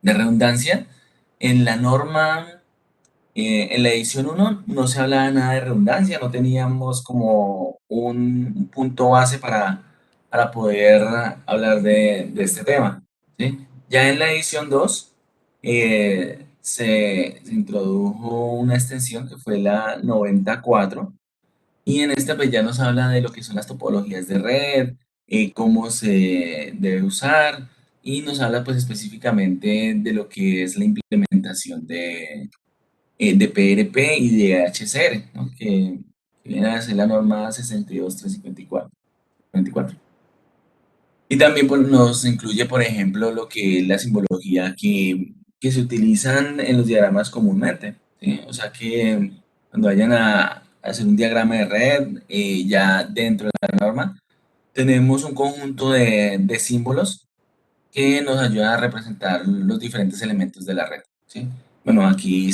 de redundancia, en la norma, en la edición uno no se hablaba nada de redundancia, no teníamos como un punto base para poder hablar de este tema, ¿sí? Ya en la edición 2 se introdujo una extensión que fue la 94 y en esta pues ya nos habla de lo que son las topologías de red, cómo se debe usar y nos habla pues específicamente de lo que es la implementación de PRP y de HCR, ¿no? Que viene a ser la norma 62354. 24. Y también pues, nos incluye, por ejemplo, lo que es la simbología que se utilizan en los diagramas comúnmente, ¿sí? O sea que cuando vayan a hacer un diagrama de red, ya dentro de la norma, tenemos un conjunto de símbolos que nos ayudan a representar los diferentes elementos de la red, ¿sí? Bueno, aquí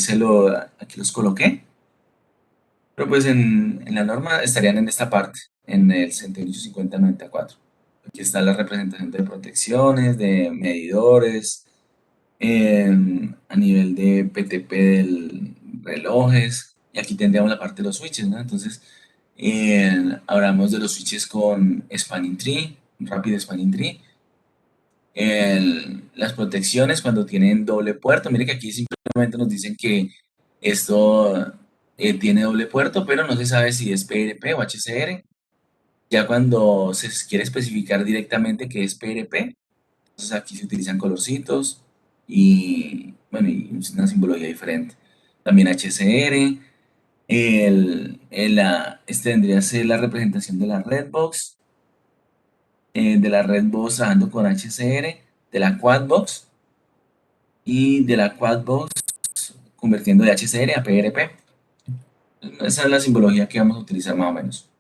los coloqué, pero pues en la norma estarían en esta parte, en el 785094. Aquí está la representación de protecciones, de medidores, a nivel de PTP del relojes, y aquí tendríamos la parte de los switches, ¿no? Entonces, hablamos de los switches con spanning tree, rápido spanning tree, las protecciones cuando tienen doble puerto. Mire que aquí simplemente nos dicen que esto tiene doble puerto, pero no se sabe si es PRP o HCR. Ya cuando se quiere especificar directamente qué es PRP, entonces aquí se utilizan colorcitos y, bueno, y una simbología diferente. También HCR, este vendría a ser la representación de la Redbox, de la Redbox trabajando con HCR, de la Quadbox y de la Quadbox convirtiendo de HCR a PRP. Esa es la simbología que vamos a utilizar más o menos.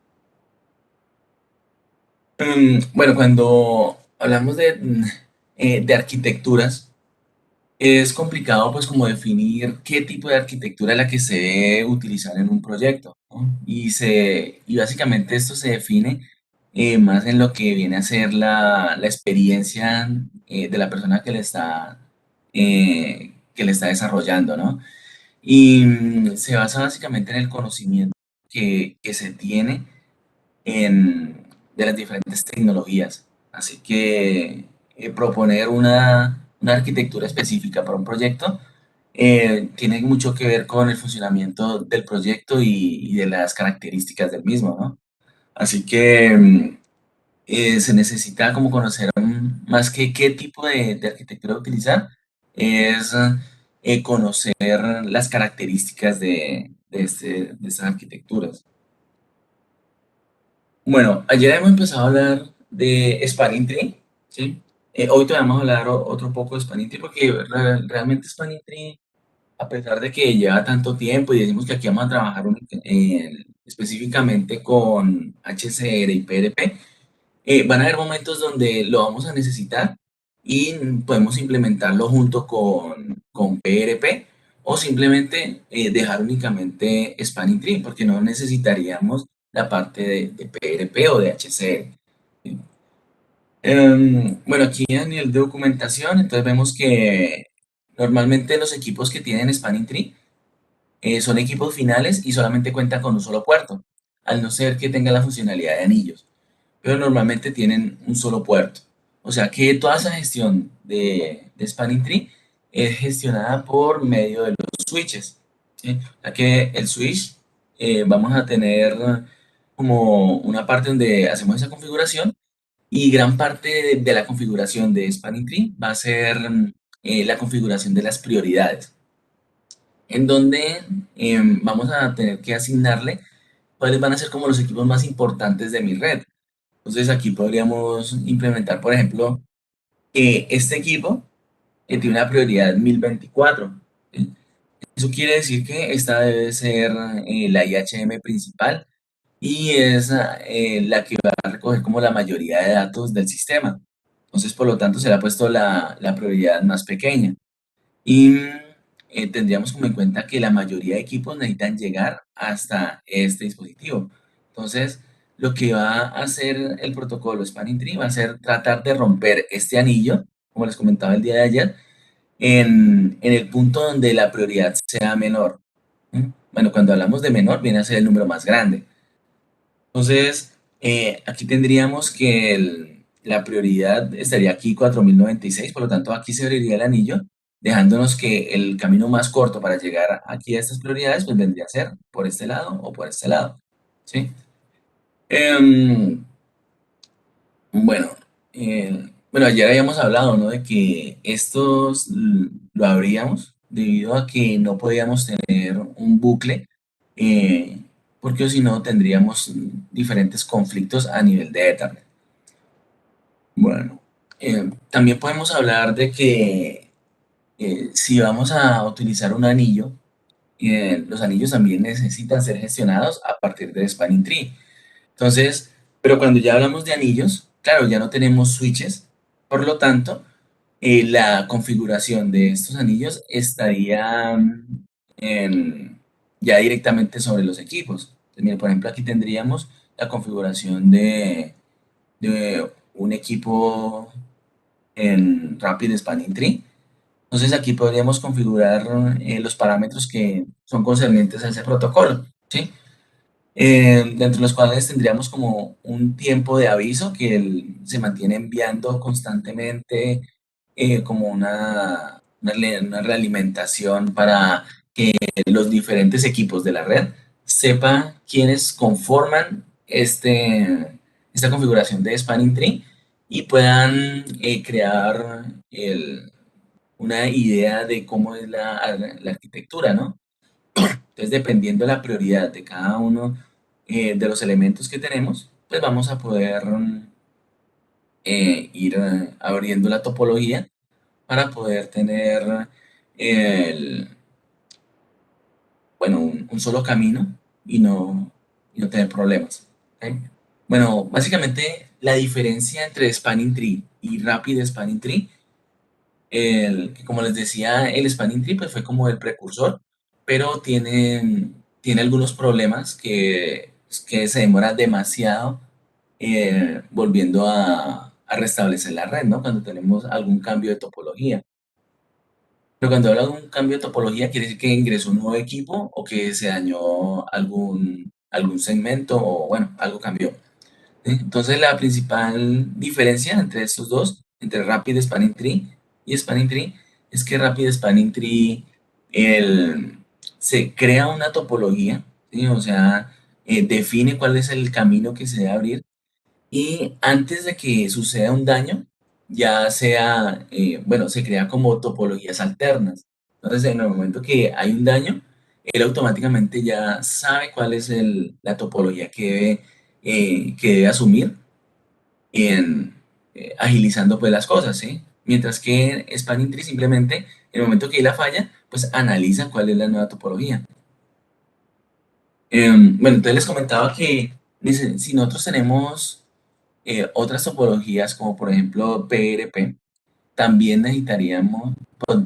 Bueno, cuando hablamos de arquitecturas, es complicado pues como definir qué tipo de arquitectura es la que se debe utilizar en un proyecto, ¿no? Y básicamente esto se define más en lo que viene a ser la experiencia de la persona que le está desarrollando, ¿no? Y se basa básicamente en el conocimiento que se tiene de las diferentes tecnologías. Así que proponer una arquitectura específica para un proyecto tiene mucho que ver con el funcionamiento del proyecto y de las características del mismo, ¿no? Así que se necesita como conocer más que qué tipo de arquitectura utilizar, es conocer las características de estas arquitecturas. Bueno, ayer hemos empezado a hablar de Spanning Tree, ¿sí? Hoy te vamos a hablar otro poco de Spanning Tree porque realmente Spanning Tree, a pesar de que lleva tanto tiempo y decimos que aquí vamos a trabajar específicamente con HCR y PRP, van a haber momentos donde lo vamos a necesitar y podemos implementarlo junto con PRP o simplemente dejar únicamente Spanning Tree porque no necesitaríamos la parte de PRP o de HCR. Bueno, aquí a nivel de documentación, entonces vemos que normalmente los equipos que tienen Spanning Tree son equipos finales y solamente cuentan con un solo puerto, al no ser que tenga la funcionalidad de anillos, pero normalmente tienen un solo puerto. O sea que toda esa gestión de Spanning Tree es gestionada por medio de los switches, ¿sí? O sea que el switch vamos a tener como una parte donde hacemos esa configuración y gran parte de la configuración de Spanning Tree va a ser la configuración de las prioridades, en donde vamos a tener que asignarle cuáles van a ser como los equipos más importantes de mi red. Entonces aquí podríamos implementar, por ejemplo, que este equipo tiene una prioridad 1024. ¿Sí? Eso quiere decir que esta debe ser la IHM principal y es la que va a recoger como la mayoría de datos del sistema. Entonces, por lo tanto, será puesto la prioridad más pequeña. Y tendríamos como en cuenta que la mayoría de equipos necesitan llegar hasta este dispositivo. Entonces, lo que va a hacer el protocolo Spanning Tree va a ser tratar de romper este anillo, como les comentaba el día de ayer, en el punto donde la prioridad sea menor. ¿Mm? Bueno, cuando hablamos de menor, viene a ser el número más grande. Entonces, aquí tendríamos que la prioridad estaría aquí 4096, por lo tanto aquí se abriría el anillo, dejándonos que el camino más corto para llegar aquí a estas prioridades, pues vendría a ser por este lado o por este lado, ¿sí? Em, bueno, bueno, ayer habíamos hablado, ¿no? De que estos lo abríamos debido a que no podíamos tener un bucle, eh, porque si no tendríamos diferentes conflictos a nivel de Ethernet. Bueno, también podemos hablar de que si vamos a utilizar un anillo, los anillos también necesitan ser gestionados a partir de Spanning Tree. Entonces, pero cuando ya hablamos de anillos, claro, ya no tenemos switches, por lo tanto, la configuración de estos anillos estaría ya directamente sobre los equipos. Entonces, mira, por ejemplo, aquí tendríamos la configuración de un equipo en Rapid Spanning Tree. Entonces aquí podríamos configurar los parámetros que son concernientes a ese protocolo, ¿sí? Dentro de los cuales tendríamos como un tiempo de aviso que se mantiene enviando constantemente, como una realimentación para que los diferentes equipos de la red sepan quiénes conforman esta configuración de Spanning Tree y puedan crear una idea de cómo es la arquitectura, ¿no? Entonces, dependiendo de la prioridad de cada uno de los elementos que tenemos, pues vamos a poder ir abriendo la topología para poder tener el, bueno, un solo camino y no tener problemas. ¿Ok? Bueno, básicamente la diferencia entre Spanning Tree y Rapid Spanning Tree, que como les decía, el Spanning Tree pues, fue como el precursor, pero tiene algunos problemas que se demora demasiado volviendo a restablecer la red, ¿no? Cuando tenemos algún cambio de topología. Pero cuando habla de un cambio de topología, quiere decir que ingresó un nuevo equipo o que se dañó algún segmento o, bueno, algo cambió. ¿Sí? Entonces, la principal diferencia entre estos dos, entre Rapid Spanning Tree y Spanning Tree, es que Rapid Spanning Tree se crea una topología, ¿sí? O sea, define cuál es el camino que se debe abrir y antes de que suceda un daño, ya sea, bueno, se crea como topologías alternas. Entonces, en el momento que hay un daño, él automáticamente ya sabe cuál es la topología que debe asumir en agilizando pues las cosas, ¿sí? Mientras que Spanning Tree simplemente, en el momento que hay la falla, pues analiza cuál es la nueva topología. Bueno, entonces les comentaba que si nosotros tenemos otras topologías, como por ejemplo PRP, también necesitaríamos,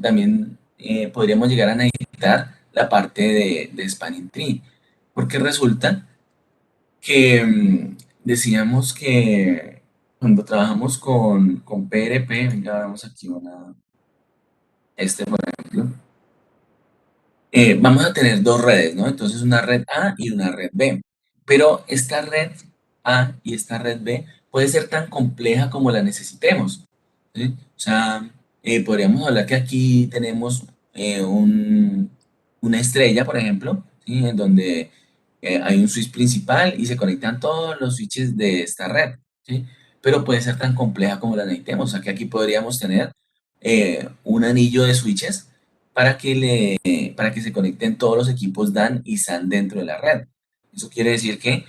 también podríamos llegar a necesitar la parte de Spanning Tree, porque resulta que decíamos que cuando trabajamos con PRP, venga, vamos aquí por ejemplo, vamos a tener dos redes, ¿no? Entonces una red A y una red B. Pero esta red A y esta red B puede ser tan compleja como la necesitemos, ¿sí? O sea, podríamos hablar que aquí tenemos una estrella, por ejemplo, ¿sí? En donde hay un switch principal y se conectan todos los switches de esta red, ¿sí? Pero puede ser tan compleja como la necesitemos. O sea, que aquí podríamos tener un anillo de switches para que se conecten todos los equipos DAN y SAN dentro de la red. Eso quiere decir que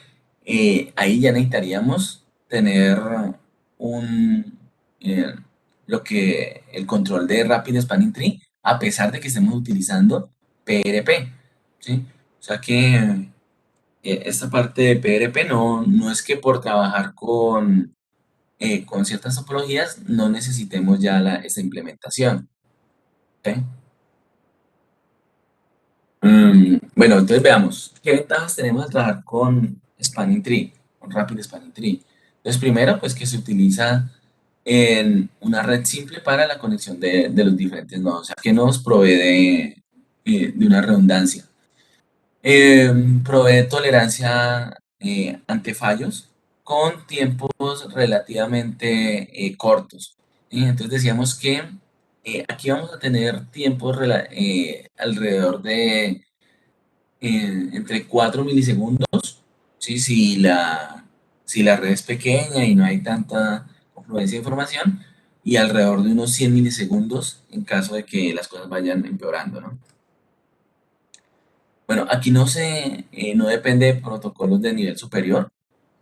ahí ya necesitaríamos tener un, eh, el control de Rapid Spanning Tree, a pesar de que estemos utilizando PRP, ¿sí? O sea que esta parte de PRP no es que por trabajar con ciertas topologías no necesitemos ya esa implementación, ¿ok? Bueno, entonces veamos, ¿qué ventajas tenemos al trabajar con Spanning Tree, con Rapid Spanning Tree? Entonces, primero, pues que se utiliza, en una red simple para la conexión de los diferentes nodos, o sea, que nos provee de una redundancia. Provee tolerancia ante fallos con tiempos relativamente cortos. Entonces decíamos que aquí vamos a tener tiempos alrededor de entre 4 milisegundos, ¿sí? Si la red es pequeña y no hay tanta confluencia de información, y alrededor de unos 100 milisegundos en caso de que las cosas vayan empeorando, ¿no? Bueno, aquí no depende de protocolos de nivel superior.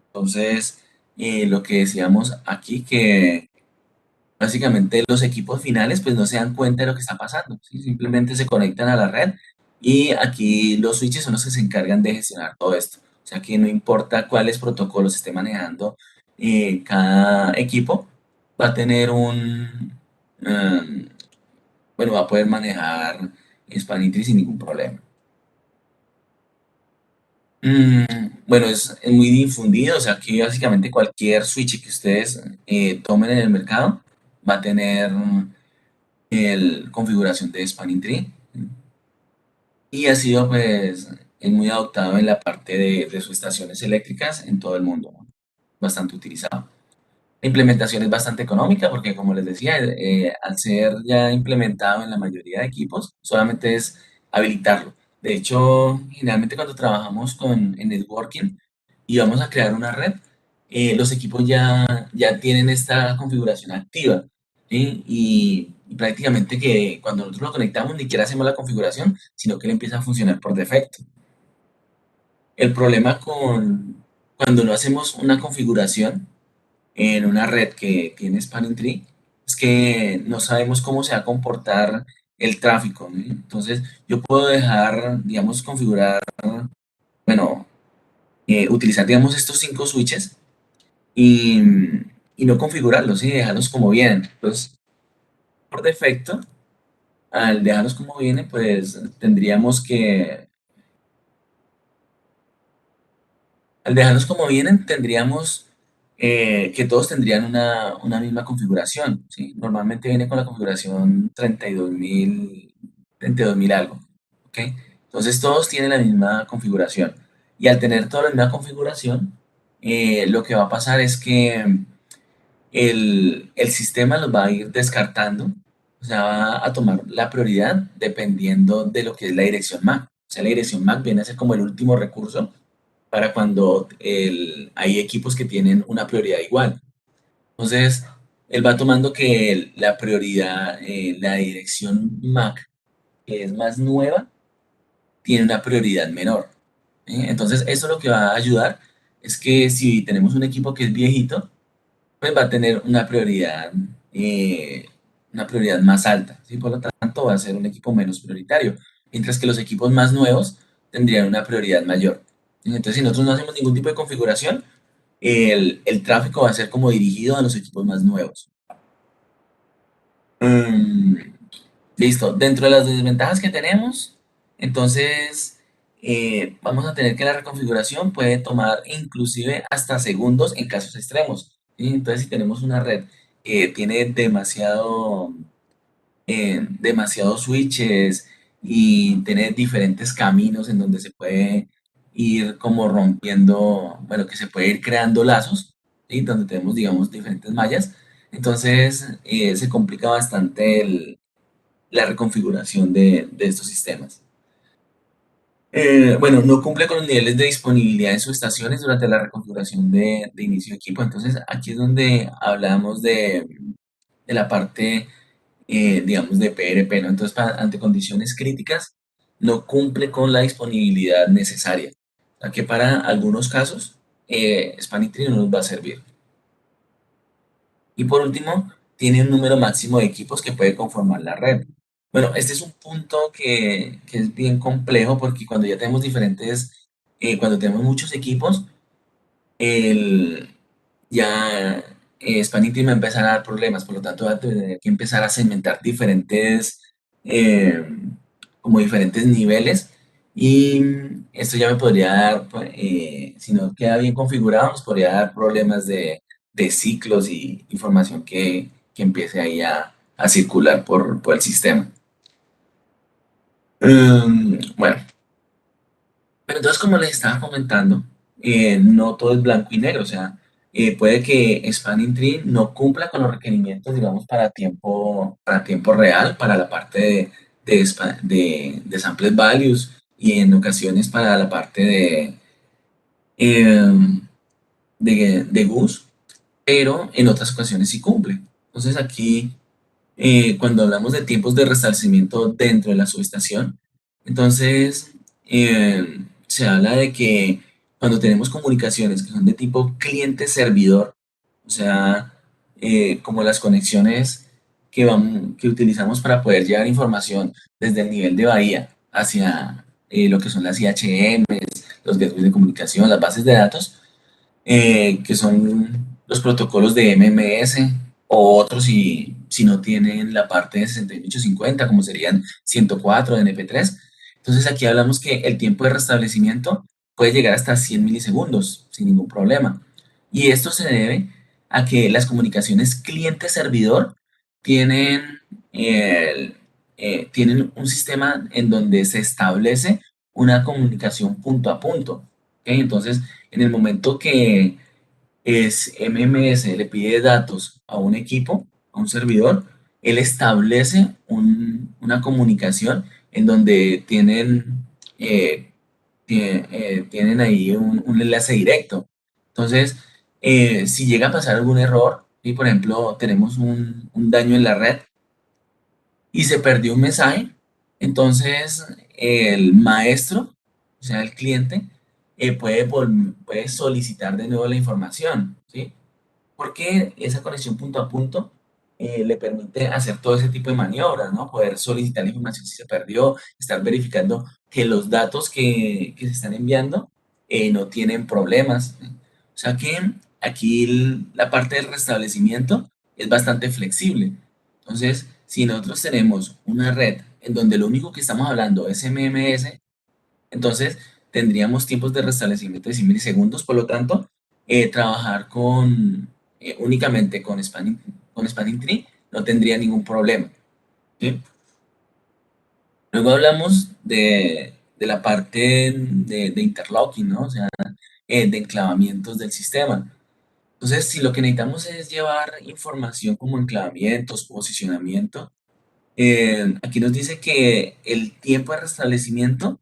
Entonces, lo que decíamos aquí, que básicamente los equipos finales pues no se dan cuenta de lo que está pasando, ¿sí? Simplemente se conectan a la red y aquí los switches son los que se encargan de gestionar todo esto. O sea que no importa cuáles protocolos esté manejando cada equipo, va a tener bueno, va a poder manejar Spanitree sin ningún problema. Mm, bueno, es muy difundido, o sea que básicamente cualquier switch que ustedes tomen en el mercado va a tener el configuración de Spanning Tree y ha sido pues es muy adoptado en la parte de sus estaciones eléctricas en todo el mundo, ¿no? Bastante utilizado. La implementación es bastante económica porque, como les decía, al ser ya implementado en la mayoría de equipos, solamente es habilitarlo. De hecho, generalmente cuando trabajamos en networking y vamos a crear una red, los equipos ya tienen esta configuración activa, ¿sí? Y prácticamente que cuando nosotros lo conectamos ni siquiera hacemos la configuración, sino que él empieza a funcionar por defecto. El problema cuando no hacemos una configuración en una red que tiene Spanning Tree es que no sabemos cómo se va a comportar el tráfico, ¿no? Entonces, yo puedo dejar, digamos, configurar, bueno, utilizar, digamos, estos 5 switches y, y no configurarlos, ¿sí? Dejarlos como vienen. Entonces, por defecto, al dejarlos como vienen, pues tendríamos que Al dejarlos como vienen, tendríamos que todos tendrían una misma configuración, ¿sí? Normalmente viene con la configuración 32.000 algo, ¿ok? Entonces todos tienen la misma configuración. Y al tener toda la misma configuración, lo que va a pasar es que el sistema los va a ir descartando, o sea, va a tomar la prioridad dependiendo de lo que es la dirección MAC. O sea, la dirección MAC viene a ser como el último recurso para cuando hay equipos que tienen una prioridad igual. Entonces, él va tomando que la prioridad, la dirección MAC, que es más nueva, tiene una prioridad menor. Entonces, eso lo que va a ayudar es que si tenemos un equipo que es viejito, pues va a tener una prioridad más alta, ¿sí? Por lo tanto, va a ser un equipo menos prioritario, mientras que los equipos más nuevos tendrían una prioridad mayor. Entonces, si nosotros no hacemos ningún tipo de configuración, el tráfico va a ser como dirigido a los equipos más nuevos. Mm, listo. Dentro de las desventajas que tenemos, entonces vamos a tener que la reconfiguración puede tomar inclusive hasta segundos en casos extremos, ¿sí? Entonces, si tenemos una red que tiene demasiados switches y tiene diferentes caminos en donde se puede ir como rompiendo, bueno, que se puede ir creando lazos, ¿sí? Donde tenemos, digamos, diferentes mallas. Entonces, se complica bastante la reconfiguración de estos sistemas. Bueno, no cumple con los niveles de disponibilidad en sus estaciones durante la reconfiguración de inicio de equipo. Entonces, aquí es donde hablamos de la parte, digamos, de PRP, ¿no? Entonces, ante condiciones críticas, no cumple con la disponibilidad necesaria. O sea, que para algunos casos, Spanitree no nos va a servir. Y por último, tiene un número máximo de equipos que puede conformar la red. Bueno, este es un punto que es bien complejo porque cuando tenemos muchos equipos, el, ya Spanning Team va a empezar a dar problemas, por lo tanto va a tener que empezar a segmentar eh, como diferentes niveles y esto ya me podría dar, si no queda bien configurado, nos podría dar problemas de ciclos y información que empiece ahí a circular por el sistema. Bueno, pero entonces como les estaba comentando, no todo es blanco y negro, o sea, puede que Spanning Tree no cumpla con los requerimientos, digamos, para tiempo real, para la parte de samples values y en ocasiones para la parte em, de Goose, pero en otras ocasiones sí cumple. Entonces aquí, cuando hablamos de tiempos de restablecimiento dentro de la subestación, entonces se habla de que cuando tenemos comunicaciones que son de tipo cliente-servidor, o sea, como las conexiones que utilizamos para poder llevar información desde el nivel de bahía hacia lo que son las IHM, los gateways de comunicación, las bases de datos, que son los protocolos de MMS o otros si no tienen la parte de 6850, como serían 104 de NP3. Entonces aquí hablamos que el tiempo de restablecimiento puede llegar hasta 100 milisegundos sin ningún problema. Y esto se debe a que las comunicaciones cliente-servidor tienen, tienen un sistema en donde se establece una comunicación punto a punto. ¿Ok? Entonces, en el momento que MMS le pide datos a un equipo, a un servidor, él establece una comunicación en donde tienen ahí un enlace directo. Entonces, si llega a pasar algún error, y por ejemplo tenemos un daño en la red, y se perdió un mensaje, entonces el maestro, o sea, el cliente, puede solicitar de nuevo la información, ¿sí? Porque esa conexión punto a punto le permite hacer todo ese tipo de maniobras, ¿no? Poder solicitar la información si se perdió, estar verificando que los datos que se están enviando no tienen problemas. O sea que aquí la parte del restablecimiento es bastante flexible. Entonces, si nosotros tenemos una red en donde lo único que estamos hablando es MMS, entonces tendríamos tiempos de restablecimiento de 100 milisegundos, por lo tanto, trabajar únicamente con Spanning Tree no tendría ningún problema. ¿Sí? Luego hablamos de la parte de interlocking, ¿no? O sea, de enclavamientos del sistema. Entonces, si lo que necesitamos es llevar información como enclavamientos, posicionamiento, aquí nos dice que el tiempo de restablecimiento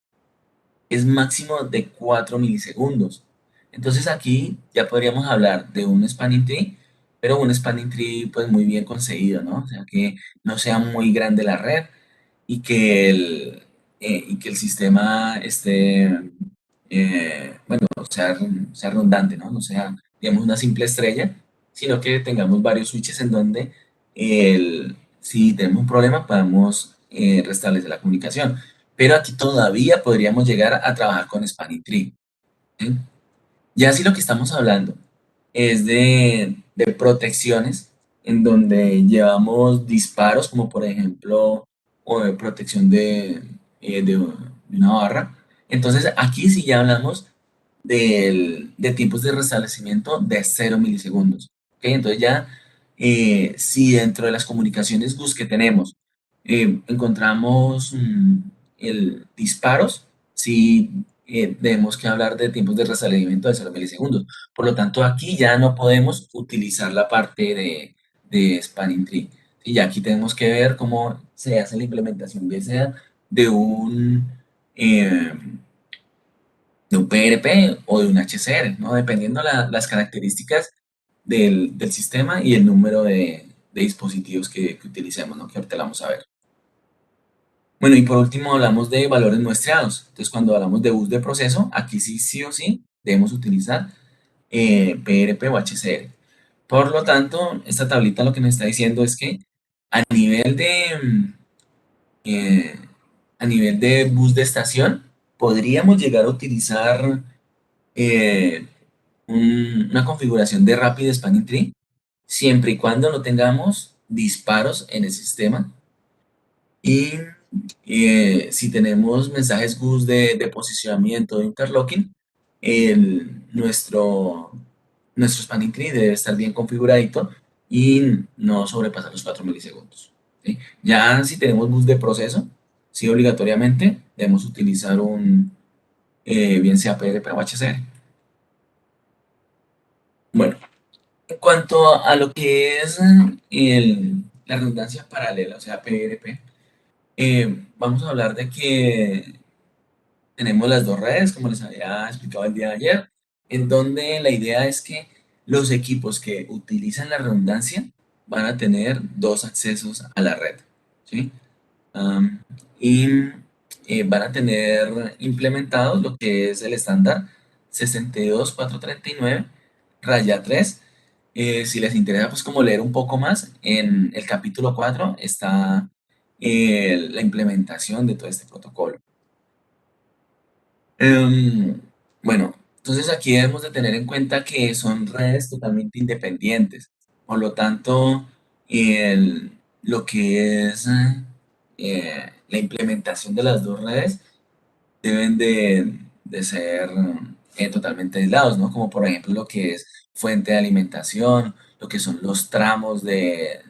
es máximo de 4 milisegundos. Entonces aquí ya podríamos hablar de un spanning tree, pero un spanning tree pues muy bien conseguido, ¿no? O sea, que no sea muy grande la red y y que el sistema bueno, sea redundante, ¿no? No sea, digamos, una simple estrella, sino que tengamos varios switches en donde si tenemos un problema podamos restablecer la comunicación. Pero aquí todavía podríamos llegar a trabajar con Spanning Tree. ¿Sí? Ya si lo que estamos hablando es de protecciones, en donde llevamos disparos, como por ejemplo, o de protección de una barra. Entonces aquí sí ya hablamos de tiempos de restablecimiento de 0 milisegundos. ¿Ok? Entonces ya, si dentro de las comunicaciones GUS que tenemos encontramos disparos, sí debemos que hablar de tiempos de restablecimiento de 0 milisegundos. Por lo tanto, aquí ya no podemos utilizar la parte de Spanning Tree. Y ya aquí tenemos que ver cómo se hace la implementación, ya sea de eh, de un PRP o de un HCR, ¿no? Dependiendo las características del sistema y el número de dispositivos que utilicemos, ¿no? Que ahorita la vamos a ver. Bueno, y por último hablamos de valores muestreados. Entonces, cuando hablamos de bus de proceso, aquí sí, sí o sí debemos utilizar PRP o HCR. Por lo tanto, esta tablita lo que nos está diciendo es que a nivel eh, a nivel de bus de estación, podríamos llegar a utilizar eh, una configuración de Rapid Spanning Tree, siempre y cuando no tengamos disparos en el sistema. Y si tenemos mensajes GUS de posicionamiento de interlocking, nuestro nuestro spanning tree debe estar bien configuradito y no sobrepasar los 4 milisegundos. ¿Sí? Ya si tenemos bus de proceso, sí obligatoriamente debemos utilizar bien sea PRP o HCR. Bueno, en cuanto a lo que es la redundancia paralela, o sea, PRP, vamos a hablar de que tenemos las dos redes, como les había explicado el día de ayer, en donde la idea es que los equipos que utilizan la redundancia van a tener dos accesos a la red, ¿sí? Am, y van a tener implementados lo que es el estándar 62439 raya 3. Si les interesa, pues como leer un poco más, en el capítulo 4 está la implementación de todo este protocolo. Em, bueno, entonces aquí debemos de tener en cuenta que son redes totalmente independientes. Por lo tanto, lo que es la implementación de las dos redes deben de ser totalmente aislados, ¿no? Como por ejemplo lo que es fuente de alimentación, lo que son los tramos de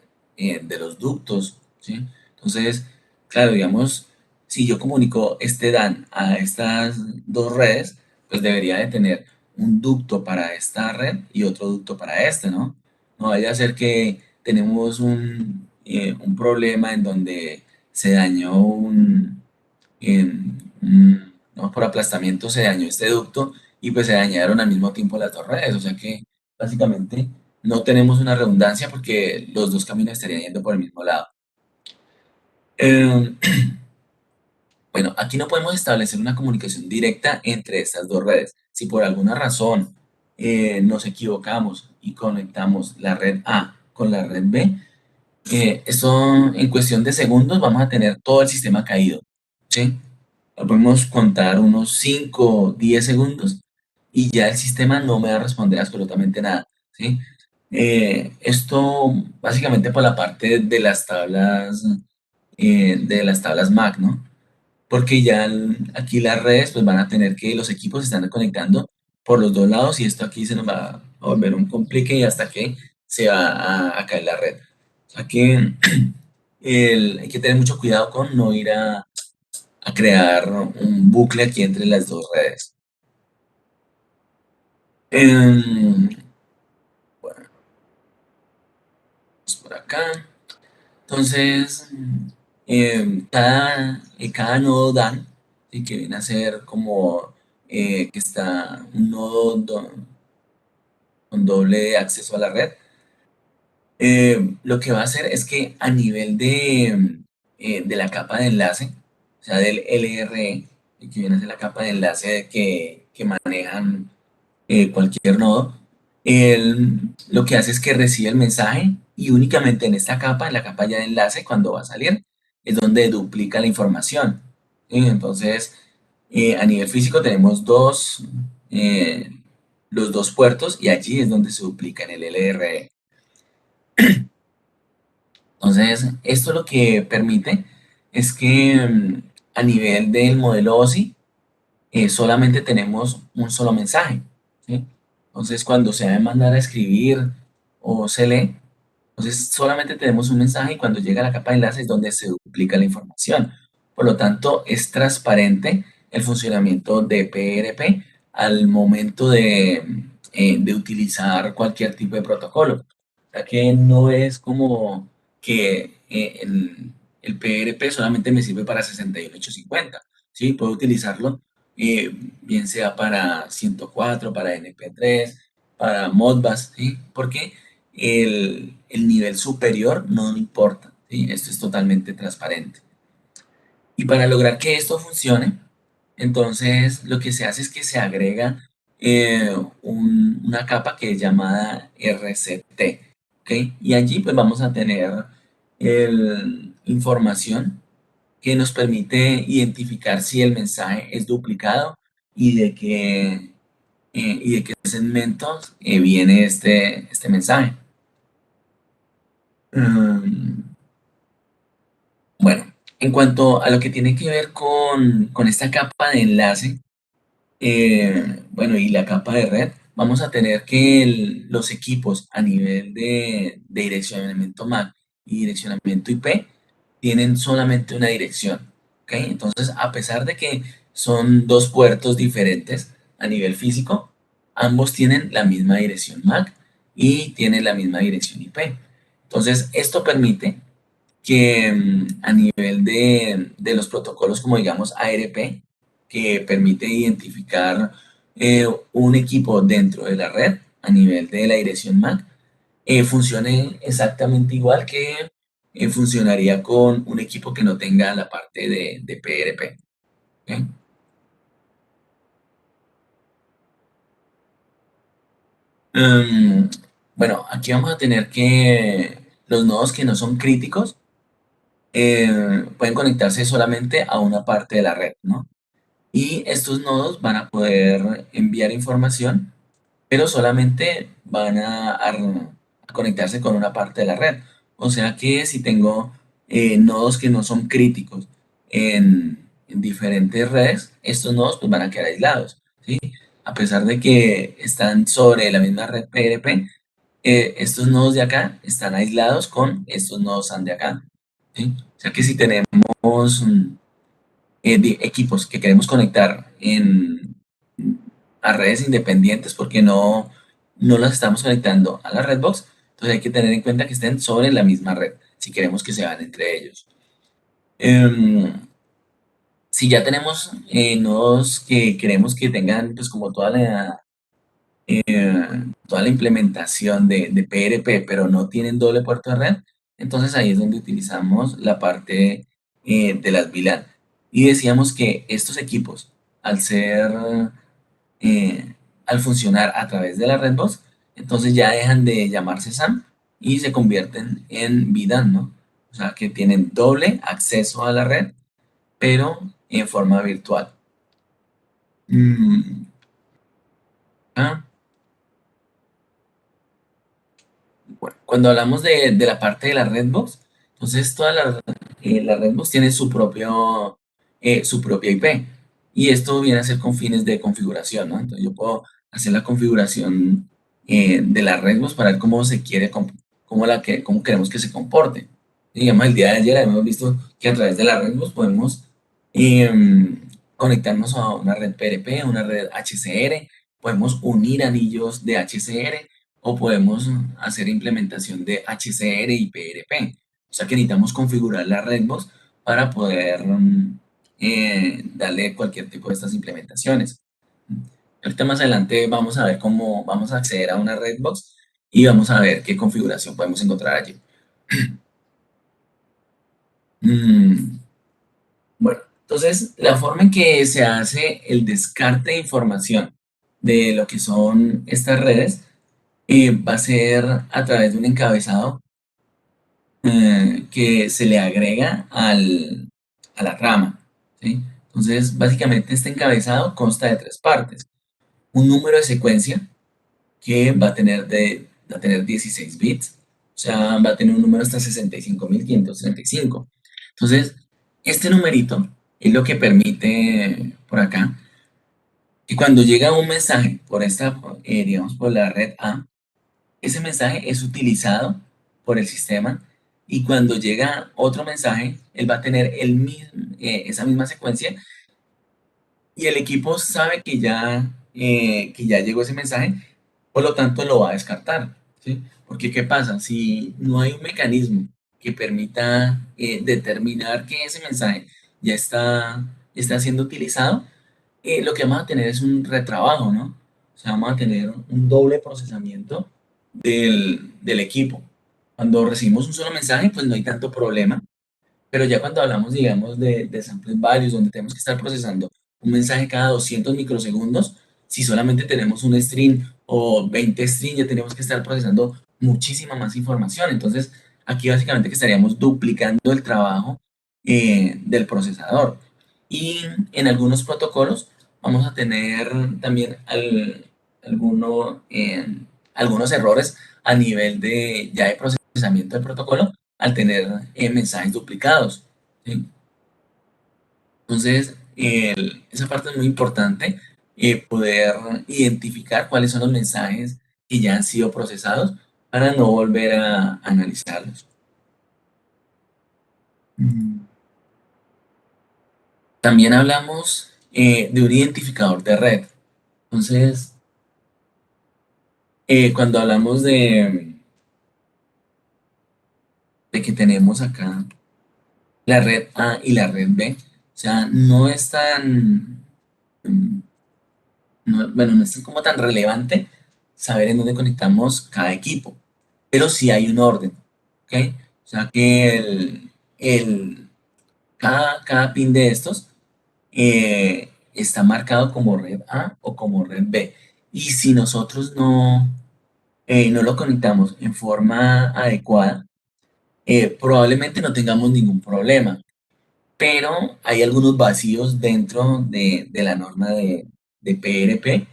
los ductos, ¿sí? Entonces, claro, digamos, si yo comunico este DAN a estas dos redes, pues debería de tener un ducto para esta red y otro ducto para este, ¿no? No vaya a ser que tenemos un problema en donde se dañó ¿no? Por aplastamiento se dañó este ducto y pues se dañaron al mismo tiempo las dos redes. O sea que básicamente no tenemos una redundancia porque los dos caminos estarían yendo por el mismo lado. Eh, bueno, aquí no podemos establecer una comunicación directa entre estas dos redes. Si por alguna razón nos equivocamos y conectamos la red A con la red B, esto en cuestión de segundos vamos a tener todo el sistema caído, ¿sí? Podemos contar unos 5 o 10 segundos y ya el sistema no me va a responder absolutamente nada, ¿sí? Esto básicamente por la parte de las tablas MAC, ¿no? Porque ya aquí las redes pues van a tener que los equipos se están conectando por los dos lados y esto aquí se nos va a volver un complique y hasta que se va a caer la red. O sea que hay que tener mucho cuidado con no ir a crear un bucle aquí entre las dos redes. Em, bueno, vamos por acá. Entonces, cada nodo DAN, ¿sí? Que viene a ser como que está un nodo con doble acceso a la red, lo que va a hacer es que a nivel de la capa de enlace, o sea, del LRE, que viene a ser la capa de enlace que manejan cualquier nodo, lo que hace es que recibe el mensaje y únicamente en esta capa, en la capa ya de enlace, cuando va a salir, es donde duplica la información. ¿Sí? Entonces, a nivel físico tenemos eh, los dos puertos y allí es donde se duplica en el LRE. Entonces, esto lo que permite es que a nivel del modelo OSI solamente tenemos un solo mensaje, ¿sí? Entonces, cuando se va a mandar a escribir o se lee, entonces solamente tenemos un mensaje y cuando llega a la capa de enlace es donde se duplica la información. Por lo tanto, es transparente el funcionamiento de PRP al momento de utilizar cualquier tipo de protocolo. O sea que no es como que el PRP solamente me sirve para 61850, ¿sí? Puedo utilizarlo bien sea para 104, para MP3, para Modbus, ¿sí? Porque el nivel superior no importa, ¿sí? Esto es totalmente transparente. Y para lograr que esto funcione, entonces lo que se hace es que se agrega una capa que es llamada RCT, ¿ok? Y allí pues vamos a tener información que nos permite identificar si el mensaje es duplicado y de qué segmentos viene este mensaje. Mm, bueno, en cuanto a lo que tiene que ver con esta capa de enlace, bueno, y la capa de red. vamos a tener que los equipos a nivel de direccionamiento MAC y direccionamiento IP tienen solamente una dirección. ¿Ok? Entonces, a pesar de que son dos puertos diferentes a nivel físico, ambos tienen la misma dirección MAC y tienen la misma dirección IP. Entonces, esto permite que a nivel de los protocolos como digamos ARP, que permite identificar un equipo dentro de la red a nivel de la dirección MAC, funcione exactamente igual que funcionaría con un equipo que no tenga la parte de PRP. ¿Ok? Em, bueno, aquí vamos a tener que los nodos que no son críticos pueden conectarse solamente a una parte de la red, ¿no? Y estos nodos van a poder enviar información, pero solamente van a conectarse con una parte de la red. O sea que si tengo nodos que no son críticos en diferentes redes, estos nodos pues, van a quedar aislados, ¿sí? A pesar de que están sobre la misma red PRP, estos nodos de acá están aislados con estos nodos de acá, ¿sí? O sea que si tenemos de equipos que queremos conectar a redes independientes porque no las estamos conectando a la Redbox, entonces hay que tener en cuenta que estén sobre la misma red si queremos que se van entre ellos. Em, si ya tenemos nodos que queremos que tengan pues como toda la implementación de PRP, pero no tienen doble puerto de red, entonces ahí es donde utilizamos la parte de las VLAN. Y decíamos que estos equipos, al ser, eh, al funcionar a través de la Redbox, entonces ya dejan de llamarse SAM y se convierten en VLAN, ¿no? O sea, que tienen doble acceso a la red, pero en forma virtual. Mm, ah, Bueno, cuando hablamos de la parte de la Redbox, entonces la Redbox tiene su propia IP y esto viene a ser con fines de configuración, ¿no? Entonces yo puedo hacer la configuración de la Redbox para ver cómo se quiere, cómo queremos que se comporte. Digamos, el día de ayer hemos visto que a través de la Redbox podemos em, conectarnos a una red PRP, a una red HCR, podemos unir anillos de HCR o podemos hacer implementación de HCR y PRP. O sea que necesitamos configurar la Redbox para poder darle cualquier tipo de estas implementaciones. Ahorita más adelante vamos a ver cómo vamos a acceder a una Redbox y vamos a ver qué configuración podemos encontrar allí. Mm, bueno, entonces la forma en que se hace el descarte de información de lo que son estas redes va a ser a través de un encabezado que se le agrega a la rama, ¿sí? Entonces, básicamente este encabezado consta de tres partes. Un número de secuencia que va a tener 16 bits, o sea, va a tener un número hasta 65.535. Entonces, este numerito es lo que permite por acá que cuando llega un mensaje por digamos, por la red A, ese mensaje es utilizado por el sistema y cuando llega otro mensaje, él va a tener esa misma secuencia y el equipo sabe que ya llegó ese mensaje, por lo tanto lo va a descartar, ¿sí? Porque ¿qué pasa? Si no hay un mecanismo que permita determinar que ese mensaje está siendo utilizado, lo que vamos a tener es un retrabajo, ¿no? O sea, vamos a tener un doble procesamiento del equipo. Cuando recibimos un solo mensaje, pues no hay tanto problema, pero ya cuando hablamos, digamos, de samples varios, donde tenemos que estar procesando un mensaje cada 200 microsegundos, si solamente tenemos un string o 20 strings, ya tenemos que estar procesando muchísima más información. Entonces, aquí básicamente que estaríamos duplicando el trabajo del procesador. Y en algunos protocolos vamos a tener también algunos errores a nivel ya de procesamiento del protocolo al tener mensajes duplicados, ¿sí? Entonces, esa parte es muy importante poder identificar cuáles son los mensajes que ya han sido procesados para no volver a analizarlos. Mm. También hablamos de un identificador de red. Entonces, cuando hablamos de que tenemos acá la red A y la red B, o sea, no es tan, mm, bueno, no es como tan relevante saber en dónde conectamos cada equipo, pero sí hay un orden, ¿ok? O sea que cada pin de estos está marcado como red A o como red B. Y si nosotros no lo conectamos en forma adecuada, probablemente no tengamos ningún problema. Pero hay algunos vacíos dentro de la norma de PRP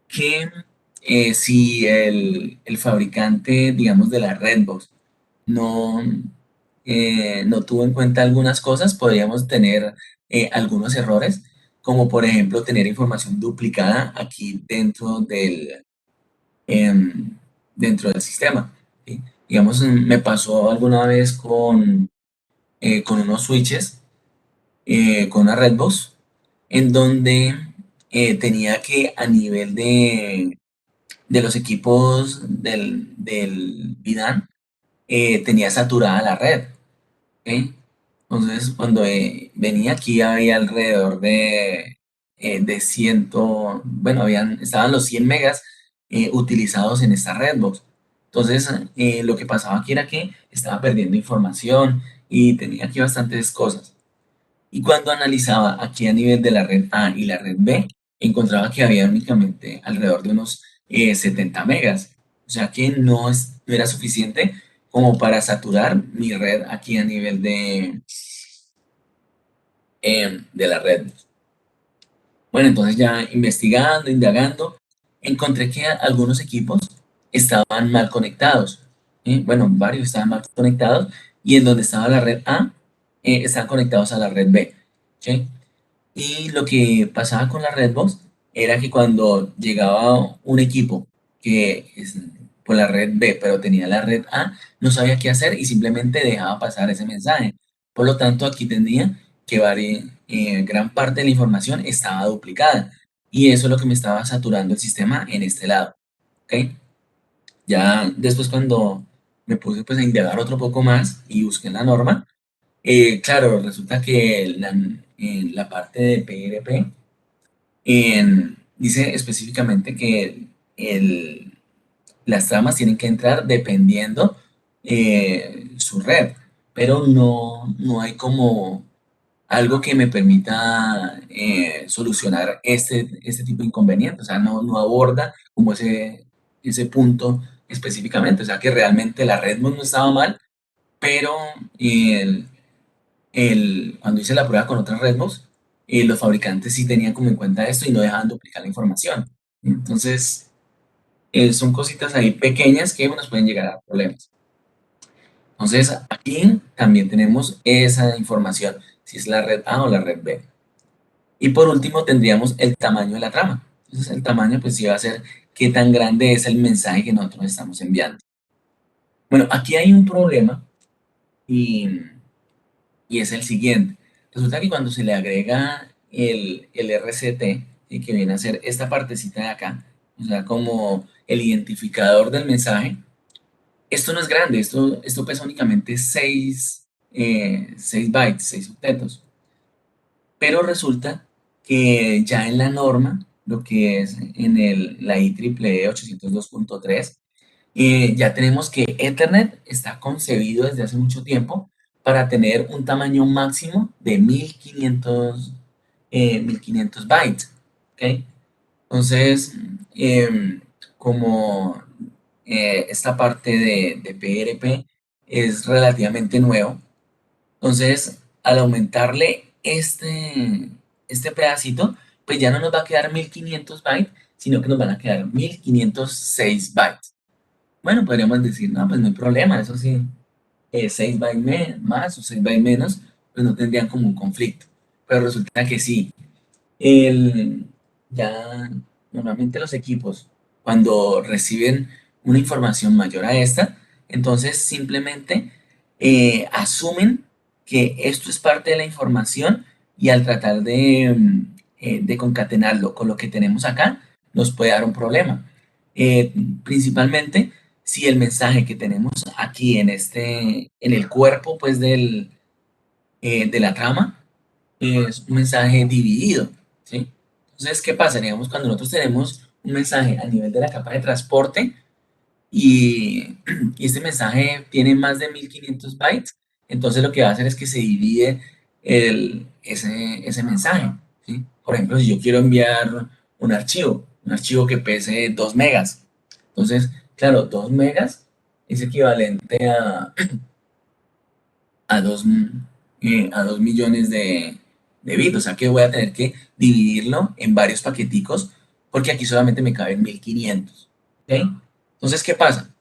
que si el fabricante, digamos, de la Redbox no, no tuvo en cuenta algunas cosas, podríamos tener algunos errores, como por ejemplo tener información duplicada aquí em, dentro del sistema. ¿Sí? Digamos, me pasó alguna vez con unos switches, con una Redbox, en donde tenía que a nivel de los equipos del VLAN, tenía saturada la red. ¿Ok? Entonces, cuando venía aquí había alrededor de 100, bueno, estaban los 100 megas utilizados en esta Redbox. Entonces, lo que pasaba aquí era que estaba perdiendo información y tenía aquí bastantes cosas. Y cuando analizaba aquí a nivel de la red A y la red B, encontraba que había únicamente alrededor de unos 70 megas. O sea que no era suficiente como para saturar mi red aquí a nivel de la red. Bueno, entonces ya investigando, indagando, encontré que algunos equipos estaban mal conectados. Bueno, varios estaban mal conectados y en donde estaba la red A, estaban conectados a la red B. ¿Sí? Y lo que pasaba con la Redbox era que cuando llegaba un equipo que es por la red B, pero tenía la red A, no sabía qué hacer y simplemente dejaba pasar ese mensaje. Por lo tanto, aquí tenía que gran parte de la información estaba duplicada. Y eso es lo que me estaba saturando el sistema en este lado. ¿Ok? Ya después cuando me puse pues a indagar otro poco más y busqué en la norma, claro, resulta que en la parte de PRP dice específicamente que las tramas tienen que entrar dependiendo su red, pero no hay como algo que me permita solucionar este tipo de inconveniente, o sea, no aborda como ese punto específicamente, o sea, que realmente la red no estaba mal, pero cuando hice la prueba con otras Redbox, los fabricantes sí tenían como en cuenta esto y no dejaban duplicar la información. Entonces, son cositas ahí pequeñas que nos pueden llegar a dar problemas. Entonces, aquí también tenemos esa información, si es la red A o la red B. Y por último, tendríamos el tamaño de la trama. Entonces, el tamaño pues sí va a ser qué tan grande es el mensaje que nosotros estamos enviando. Bueno, aquí hay un problema y y es el siguiente. Resulta que cuando se le agrega el RCT, ¿sí? Que viene a ser esta partecita de acá, o sea, como el identificador del mensaje, esto no es grande, esto pesa únicamente 6 bytes, 6 octetos. Pero resulta que ya en la norma, lo que es en la IEEE 802.3, ya tenemos que Ethernet está concebido desde hace mucho tiempo para tener un tamaño máximo de 1500 bytes. ¿Ok? Entonces, como esta parte de PRP es relativamente nuevo, entonces al aumentarle este pedacito, pues ya no nos va a quedar 1500 bytes, sino que nos van a quedar 1506 bytes. Bueno, podríamos decir, no, pues no hay problema, eso sí, 6 bytes más o 6 bytes menos, pues no tendrían como un conflicto. Pero resulta que sí, el, Ya normalmente los equipos, cuando reciben una información mayor a esta, entonces simplemente asumen que esto es parte de la información y al tratar de concatenarlo con lo que tenemos acá, nos puede dar un problema. Principalmente si el mensaje que tenemos aquí en el cuerpo pues de la trama, es un mensaje dividido, ¿sí? Entonces, ¿qué pasa? Digamos, cuando nosotros tenemos un mensaje a nivel de la capa de transporte y, y este mensaje tiene más de 1500 bytes, entonces lo que va a hacer es que se divide ese mensaje, ¿sí? Por ejemplo, si yo quiero enviar un archivo que pese 2 megas, entonces, claro, 2 megas es equivalente a 2 millones de bits. O sea que voy a tener que dividirlo en varios paqueticos porque aquí solamente me caben 1500. ¿Ok? Entonces, ¿qué pasa?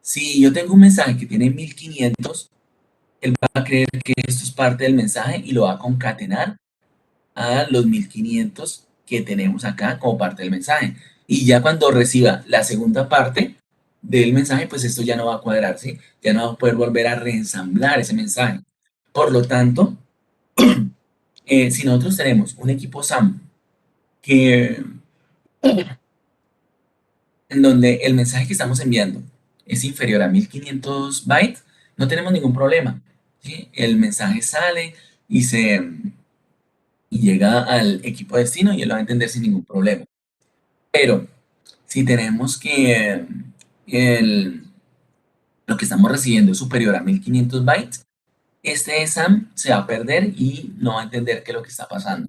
Si yo tengo un mensaje que tiene 1500, él va a creer que esto es parte del mensaje y lo va a concatenar a los 1500 que tenemos acá como parte del mensaje. Y ya cuando reciba la segunda parte del mensaje, pues esto ya no va a cuadrar, ¿sí? Ya no va a poder volver a reensamblar ese mensaje. Por lo tanto, si nosotros tenemos un equipo SAM que, en donde el mensaje que estamos enviando es inferior a 1500 bytes, no tenemos ningún problema, ¿sí? El mensaje sale y, y llega al equipo de destino y él lo va a entender sin ningún problema. Pero si tenemos que lo que estamos recibiendo es superior a 1500 bytes, este SAM se va a perder y no va a entender qué es lo que está pasando.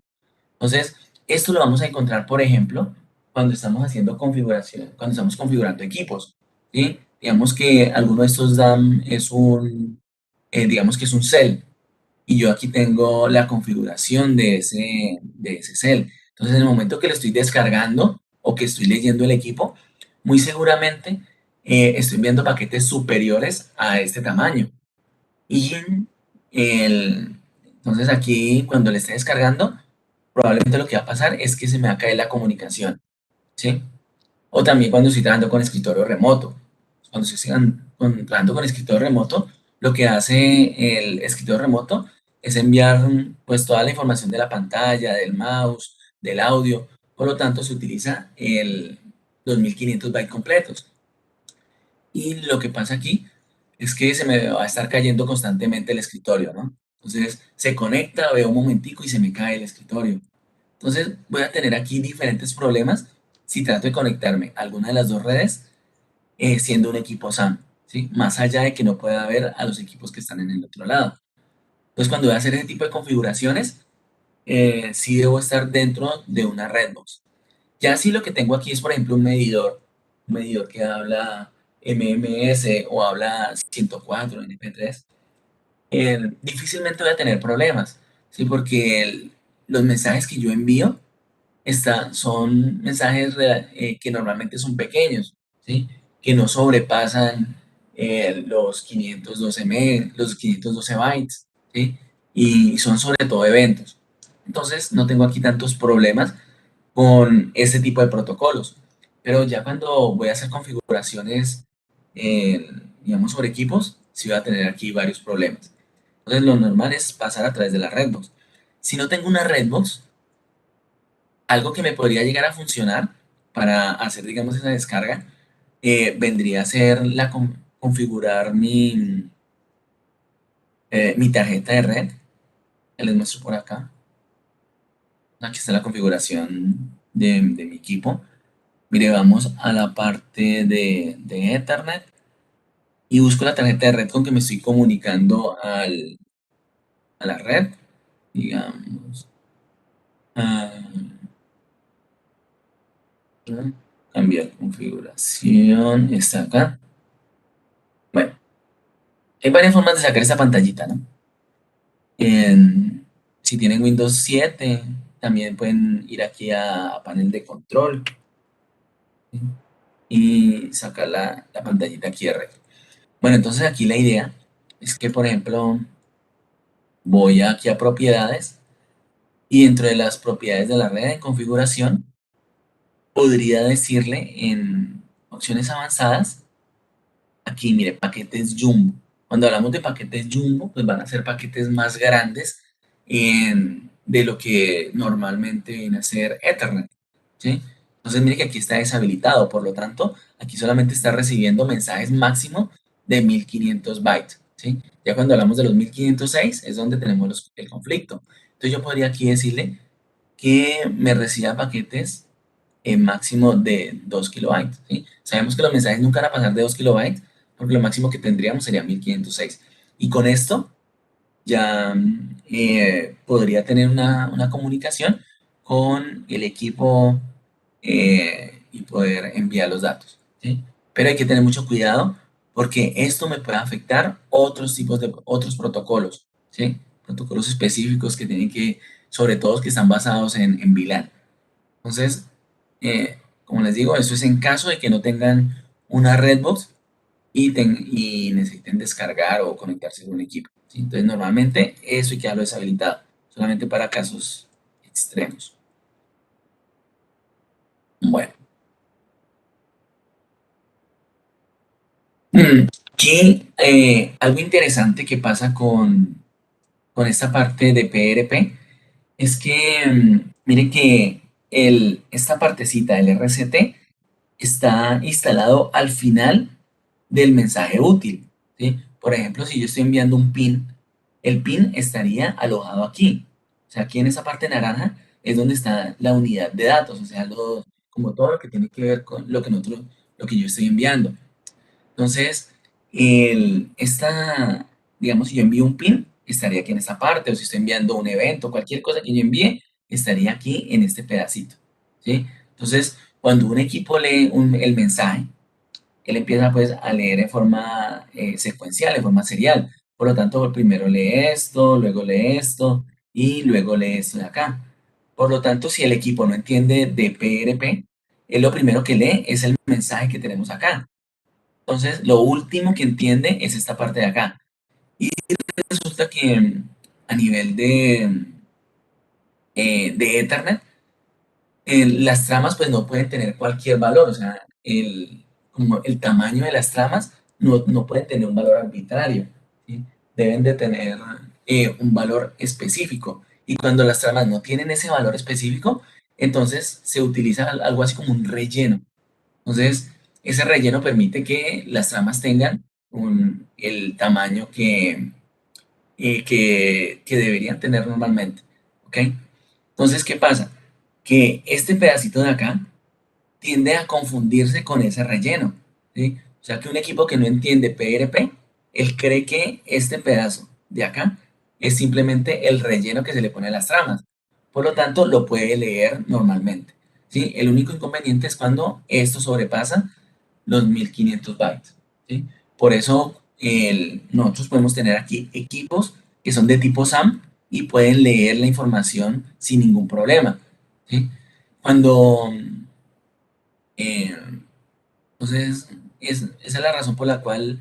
Entonces, esto lo vamos a encontrar, por ejemplo, cuando estamos haciendo configuración, cuando estamos configurando equipos, ¿sí? Digamos que alguno de estos DAM es digamos que es un cell, y yo aquí tengo la configuración de ese cell. Entonces, en el momento que lo estoy descargando o que estoy leyendo el equipo, muy seguramente estoy viendo paquetes superiores a este tamaño. Y entonces aquí, cuando le esté descargando, probablemente lo que va a pasar es que se me va a caer la comunicación, ¿sí? O también cuando estoy trabajando con escritorio remoto. Cuando estoy trabajando con escritorio remoto, lo que hace el escritorio remoto es enviar pues toda la información de la pantalla, del mouse, del audio. Por lo tanto, se utiliza los 1500 bytes completos. Y lo que pasa aquí es que se me va a estar cayendo constantemente el escritorio, ¿no? Entonces se conecta, veo un momentico y se me cae el escritorio. Entonces voy a tener aquí diferentes problemas si trato de conectarme a alguna de las dos redes siendo un equipo SAM, ¿sí? Más allá de que no pueda ver a los equipos que están en el otro lado. Entonces cuando voy a hacer ese tipo de configuraciones, sí debo estar dentro de una Redbox. Ya si lo que tengo aquí es, por ejemplo, un medidor que habla MMS o habla 104 NP3, difícilmente voy a tener problemas, ¿sí? Porque los mensajes que yo envío son mensajes que normalmente son pequeños, ¿sí? Que no sobrepasan los 512 bytes, ¿sí? Y son sobre todo eventos. Entonces no tengo aquí tantos problemas con este tipo de protocolos. Pero ya cuando voy a hacer configuraciones, digamos, sobre equipos, sí voy a tener aquí varios problemas. Entonces, lo normal es pasar a través de la Redbox. Si no tengo una Redbox, algo que me podría llegar a funcionar para hacer, digamos, esa descarga, vendría a ser configurar mi tarjeta de red. Ya les muestro por acá. Aquí está la configuración de mi equipo. Mire, vamos a la parte de Ethernet y busco la tarjeta de red con que me estoy comunicando a la red. Digamos, ah, cambiar configuración, está acá. Bueno, hay varias formas de sacar esta pantallita, ¿no? Si tienen Windows 7, también pueden ir aquí a panel de control, ¿sí? Y sacar la pantallita aquí de red. Bueno, entonces aquí la idea es que, por ejemplo, voy aquí a propiedades y dentro de las propiedades de la red en configuración, podría decirle en opciones avanzadas, aquí mire, paquetes Jumbo. Cuando hablamos de paquetes Jumbo, pues van a ser paquetes más grandes de lo que normalmente viene a ser Ethernet, ¿sí? Entonces mire que aquí está deshabilitado, por lo tanto, aquí solamente está recibiendo mensajes máximo de 1500 bytes, ¿sí? Ya cuando hablamos de los 1506 es donde tenemos el conflicto. Entonces yo podría aquí decirle que me reciba paquetes máximo de 2 kilobytes, ¿sí? Sabemos que los mensajes nunca van a pasar de 2 kilobytes porque lo máximo que tendríamos sería 1506. Y con esto ya podría tener una comunicación con el equipo y poder enviar los datos, ¿sí? Pero hay que tener mucho cuidado porque esto me puede afectar otros tipos de otros protocolos, ¿sí? Protocolos específicos que tienen que, sobre todo que están basados en VLAN. Entonces, como les digo, eso es en caso de que no tengan una Redbox y necesiten descargar o conectarse con un equipo, ¿sí? Entonces, normalmente eso hay que dejarlo deshabilitado, solamente para casos extremos. Bueno, aquí algo interesante que pasa con esta parte de PRP es que, miren que esta partecita del RCT está instalado al final del mensaje útil, ¿sí? Por ejemplo, si yo estoy enviando un PIN, el PIN estaría alojado aquí. O sea, aquí en esa parte naranja es donde está la unidad de datos, o sea, como todo lo que tiene que ver con lo que yo estoy enviando. Entonces, digamos, si yo envío un PIN, estaría aquí en esta parte, o si estoy enviando un evento, cualquier cosa que yo envíe, estaría aquí en este pedacito, ¿sí? Entonces, cuando un equipo lee el mensaje, él empieza pues a leer en forma secuencial, en forma serial. Por lo tanto, primero lee esto, luego lee esto y luego lee esto de acá. Por lo tanto, si el equipo no entiende de PRP, él lo primero que lee es el mensaje que tenemos acá. Entonces, lo último que entiende es esta parte de acá. Y resulta que a nivel de Ethernet, las tramas pues no pueden tener cualquier valor, o sea, como el tamaño de las tramas no pueden tener un valor arbitrario, ¿sí? Deben de tener un valor específico. Y cuando las tramas no tienen ese valor específico, entonces se utiliza algo así como un relleno. Entonces, ese relleno permite que las tramas tengan el tamaño que deberían tener normalmente. ¿Ok? Entonces, ¿qué pasa? Que este pedacito de acá tiende a confundirse con ese relleno, ¿sí? O sea, que un equipo que no entiende PRP, él cree que este pedazo de acá es simplemente el relleno que se le pone a las tramas. Por lo tanto, lo puede leer normalmente, ¿sí? El único inconveniente es cuando esto sobrepasa los 1500 bytes, ¿sí? Por eso nosotros podemos tener aquí equipos que son de tipo SAM y pueden leer la información sin ningún problema, ¿sí? Cuando, eh, entonces, esa es la razón por la cual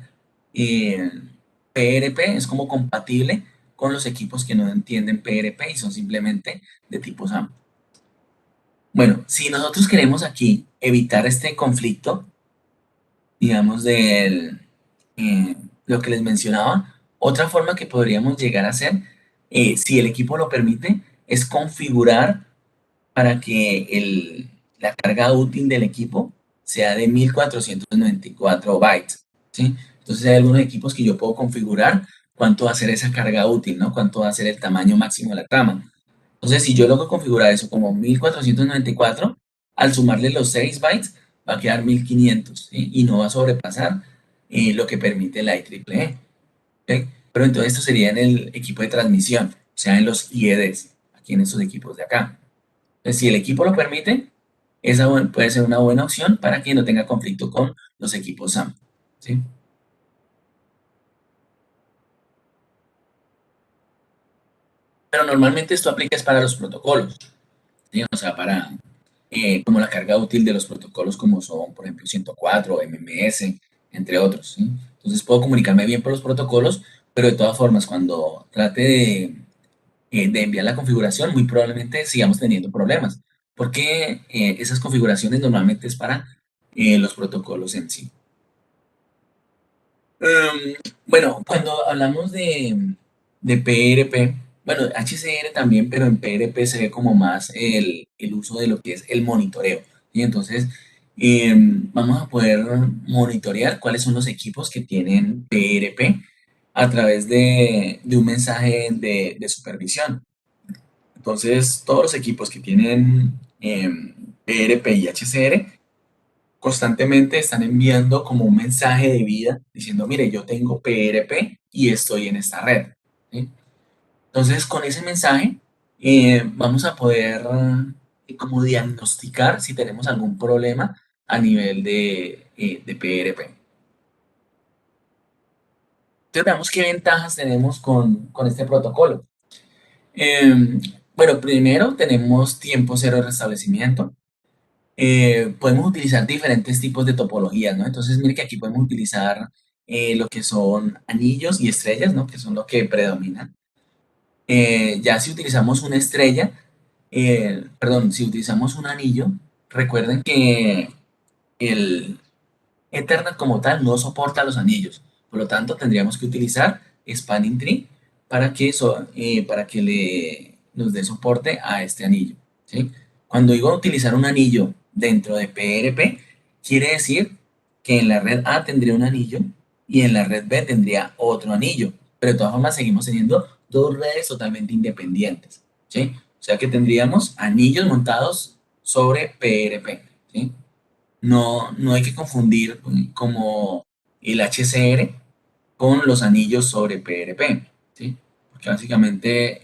eh, PRP es como compatible con los equipos que no entienden PRP y son simplemente de tipo SAM. Bueno, si nosotros queremos aquí evitar este conflicto, digamos, eh, lo que les mencionaba. Otra forma que podríamos llegar a hacer, si el equipo lo permite, es configurar para que la carga útil del equipo sea de 1494 bytes, ¿sí? Entonces hay algunos equipos que yo puedo configurar cuánto va a ser esa carga útil, ¿no? Cuánto va a ser el tamaño máximo de la trama. Entonces, si yo logro configurar eso como 1494, al sumarle los 6 bytes, va a quedar 1500, ¿sí? Y no va a sobrepasar lo que permite la IEEE. ¿Ok? Pero entonces esto sería en el equipo de transmisión, o sea, en los IEDs, aquí en estos equipos de acá. Entonces, si el equipo lo permite, puede ser una buena opción para que no tenga conflicto con los equipos SAM, ¿sí? Pero normalmente esto aplica es para los protocolos, ¿sí? O sea, para como la carga útil de los protocolos como son, por ejemplo, 104 o MMS, entre otros, ¿sí? Entonces puedo comunicarme bien por los protocolos, pero de todas formas, cuando trate de enviar la configuración, muy probablemente sigamos teniendo problemas, porque esas configuraciones normalmente es para los protocolos en sí. Bueno, cuando hablamos de PRP, bueno, HCR también, pero en PRP se ve como más el uso de lo que es el monitoreo. Y entonces, vamos a poder monitorear cuáles son los equipos que tienen PRP a través de un mensaje de supervisión. Entonces, todos los equipos que tienen PRP y HCR constantemente están enviando como un mensaje de vida diciendo, mire, yo tengo PRP y estoy en esta red. ¿Sí? Entonces, con ese mensaje vamos a poder como diagnosticar si tenemos algún problema a nivel de PRP. Entonces, veamos qué ventajas tenemos con este protocolo. Eh, bueno, primero tenemos tiempo cero de restablecimiento. Podemos utilizar diferentes tipos de topologías, ¿no? Entonces, mire que aquí podemos utilizar lo que son anillos y estrellas, ¿no? Que son lo que predominan. Ya si utilizamos una estrella, perdón, si utilizamos un anillo, recuerden que el, Ethernet como tal no soporta los anillos. Por lo tanto, tendríamos que utilizar Spanning Tree para que nos dé soporte a este anillo. ¿Sí? Cuando digo utilizar un anillo dentro de PRP, quiere decir que en la red A tendría un anillo y en la red B tendría otro anillo. Pero de todas formas seguimos teniendo dos redes totalmente independientes. ¿Sí? O sea que tendríamos anillos montados sobre PRP. ¿Sí? No, no hay que confundir como el HCR con los anillos sobre PRP, ¿sí? Porque básicamente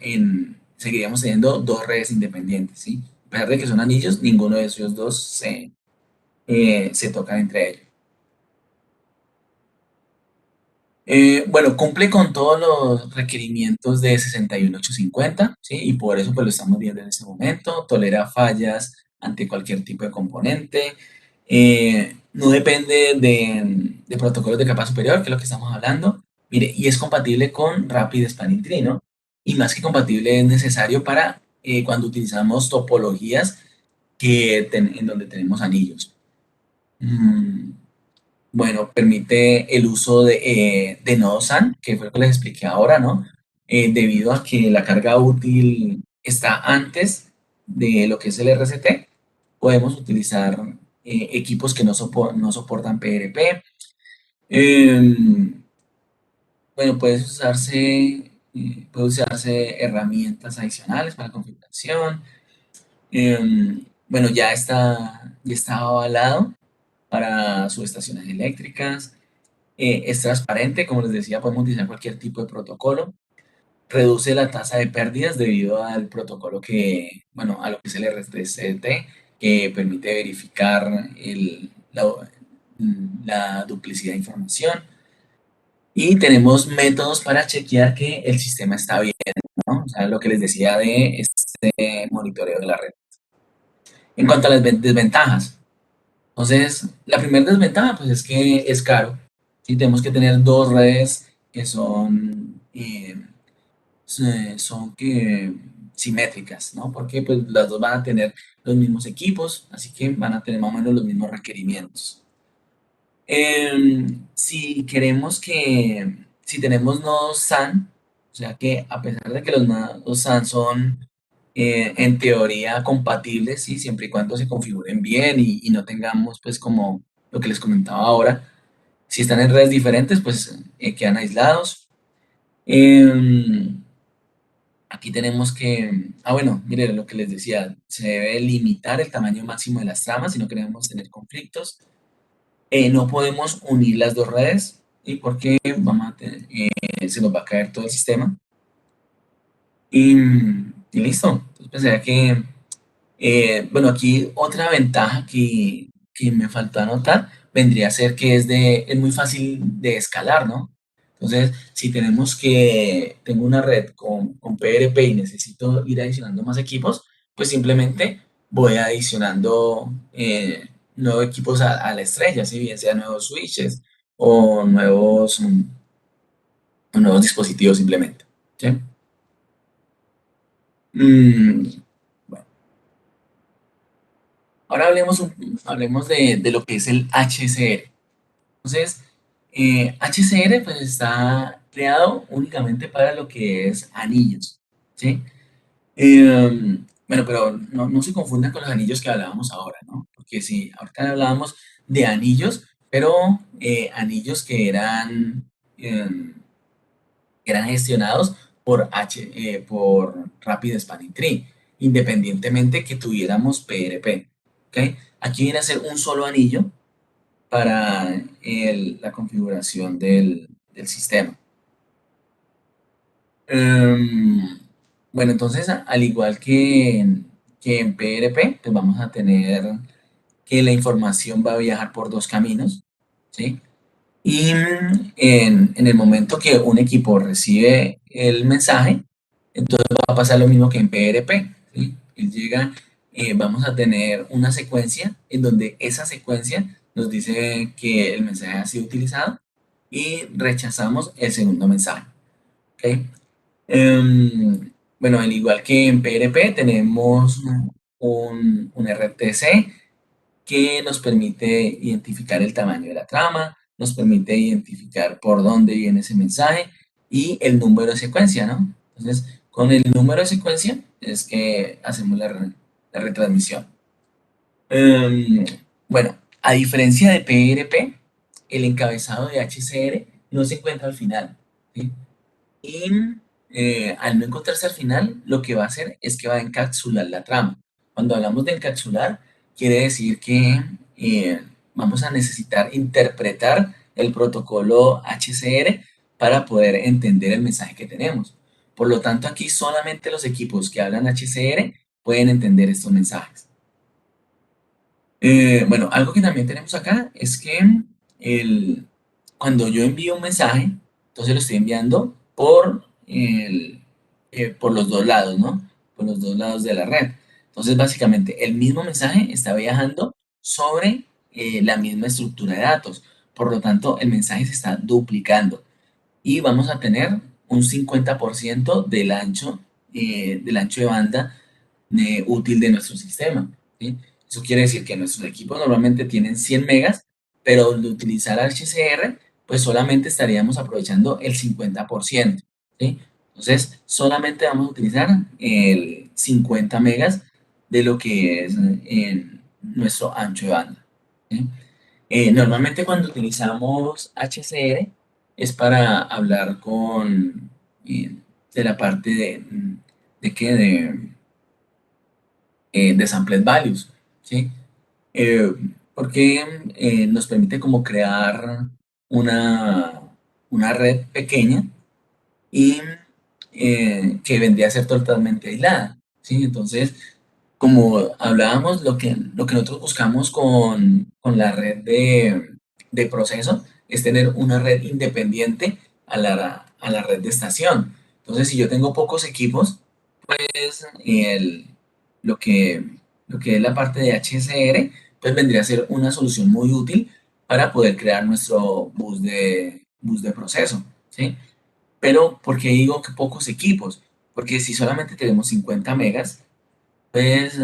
seguiríamos teniendo dos redes independientes, ¿sí? A pesar de que son anillos, ninguno de esos dos se tocan entre ellos. Bueno, cumple con todos los requerimientos de 61850, ¿sí? Y por eso pues lo estamos viendo en este momento. Tolera fallas ante cualquier tipo de componente. No depende de protocolos de capa superior, que es lo que estamos hablando. Mire, y es compatible con Rapid Spanning Tree, ¿no? Y más que compatible es necesario para cuando utilizamos topologías en donde tenemos anillos. Mm, bueno, permite el uso de nodo SAN, que fue lo que les expliqué ahora, ¿no? Debido a que la carga útil está antes de lo que es el RCT, podemos utilizar equipos que no soportan PRP. Bueno, puede usarse herramientas adicionales para configuración. Bueno, ya está avalado para subestaciones eléctricas. Es transparente, como les decía, podemos utilizar cualquier tipo de protocolo. Reduce la tasa de pérdidas debido al protocolo bueno, a lo que es el RTCT, que permite verificar la duplicidad de información. Y tenemos métodos para chequear que el sistema está bien, ¿no? O sea, lo que les decía de este monitoreo de la red. En cuanto a las desventajas, entonces, la primera desventaja, pues es que es caro. Sí, tenemos que tener dos redes que simétricas, ¿no? Porque pues las dos van a tener los mismos equipos, así que van a tener más o menos los mismos requerimientos. Si tenemos nodos SAN, o sea que a pesar de que los nodos SAN son en teoría compatibles, ¿sí? Siempre y cuando se configuren bien y no tengamos pues como lo que les comentaba ahora, si están en redes diferentes pues quedan aislados. Em, Aquí tenemos bueno, miren lo que les decía, se debe limitar el tamaño máximo de las tramas si no queremos tener conflictos. No podemos unir las dos redes y porque se nos va a caer todo el sistema. Y listo. Entonces pensaría que, bueno, aquí otra ventaja que me faltó anotar vendría a ser que es muy fácil de escalar, ¿no? Entonces, si tengo una red con PRP y necesito ir adicionando más equipos, pues simplemente voy adicionando nuevos equipos a la estrella, si bien sean nuevos switches o o nuevos dispositivos simplemente. ¿Sí? Mm, Ahora hablemos de lo que es el HCR. Entonces, HCR pues está creado únicamente para lo que es anillos, ¿sí? Bueno, pero no se confundan con los anillos que hablábamos ahora, ¿no? Porque sí, ahorita hablábamos de anillos, pero anillos que eran gestionados por Rapid Spanning Tree, independientemente que tuviéramos PRP, ¿ok? Aquí viene a ser un solo anillo para la configuración del sistema. Em, bueno, entonces, al igual que en PRP, pues vamos a tener que la información va a viajar por dos caminos, ¿sí? Y en el momento que un equipo recibe el mensaje, entonces va a pasar lo mismo que en PRP, ¿sí? Él llega, vamos a tener una secuencia en donde esa secuencia nos dice que el mensaje ha sido utilizado y rechazamos el segundo mensaje, ¿ok? Bueno, al igual que en PRP, tenemos un RTC que nos permite identificar el tamaño de la trama, nos permite identificar por dónde viene ese mensaje y el número de secuencia, ¿no? Entonces, con el número de secuencia es que hacemos la retransmisión. Em, bueno, a diferencia de PRP, el encabezado de HCR no se encuentra al final, ¿sí? Y al no encontrarse al final, lo que va a hacer es que va a encapsular la trama. Cuando hablamos de encapsular, quiere decir que eh, vamos a necesitar interpretar el protocolo HCR para poder entender el mensaje que tenemos. Por lo tanto, aquí solamente los equipos que hablan HCR pueden entender estos mensajes. Bueno, algo que también tenemos acá es que el, cuando yo envío un mensaje, entonces lo estoy enviando por los dos lados, ¿no? Por los dos lados de la red. Entonces, básicamente, el mismo mensaje está viajando sobre la misma estructura de datos. Por lo tanto, el mensaje se está duplicando y vamos a tener un 50% del ancho de banda útil de nuestro sistema, ¿sí? Eso quiere decir que nuestros equipos normalmente tienen 100 megas, pero al utilizar HCR, pues solamente estaríamos aprovechando el 50%, ¿sí? Entonces, solamente vamos a utilizar el 50 megas de lo que es nuestro ancho de banda, ¿sí? Normalmente cuando utilizamos HCR es para hablar eh, de la parte de, qué, de Sampled Values, ¿sí? Eh, Porque nos permite como crear una, una red pequeña y que vendría a ser totalmente aislada, ¿sí? Entonces, como hablábamos, lo que nosotros buscamos con la red de proceso es tener una red independiente a la red de estación. Entonces, si yo tengo pocos equipos, pues lo que es la parte de HCR, pues vendría a ser una solución muy útil para poder crear nuestro bus de proceso, ¿sí? Pero, ¿por qué digo que pocos equipos? Porque si solamente tenemos 50 megas, pues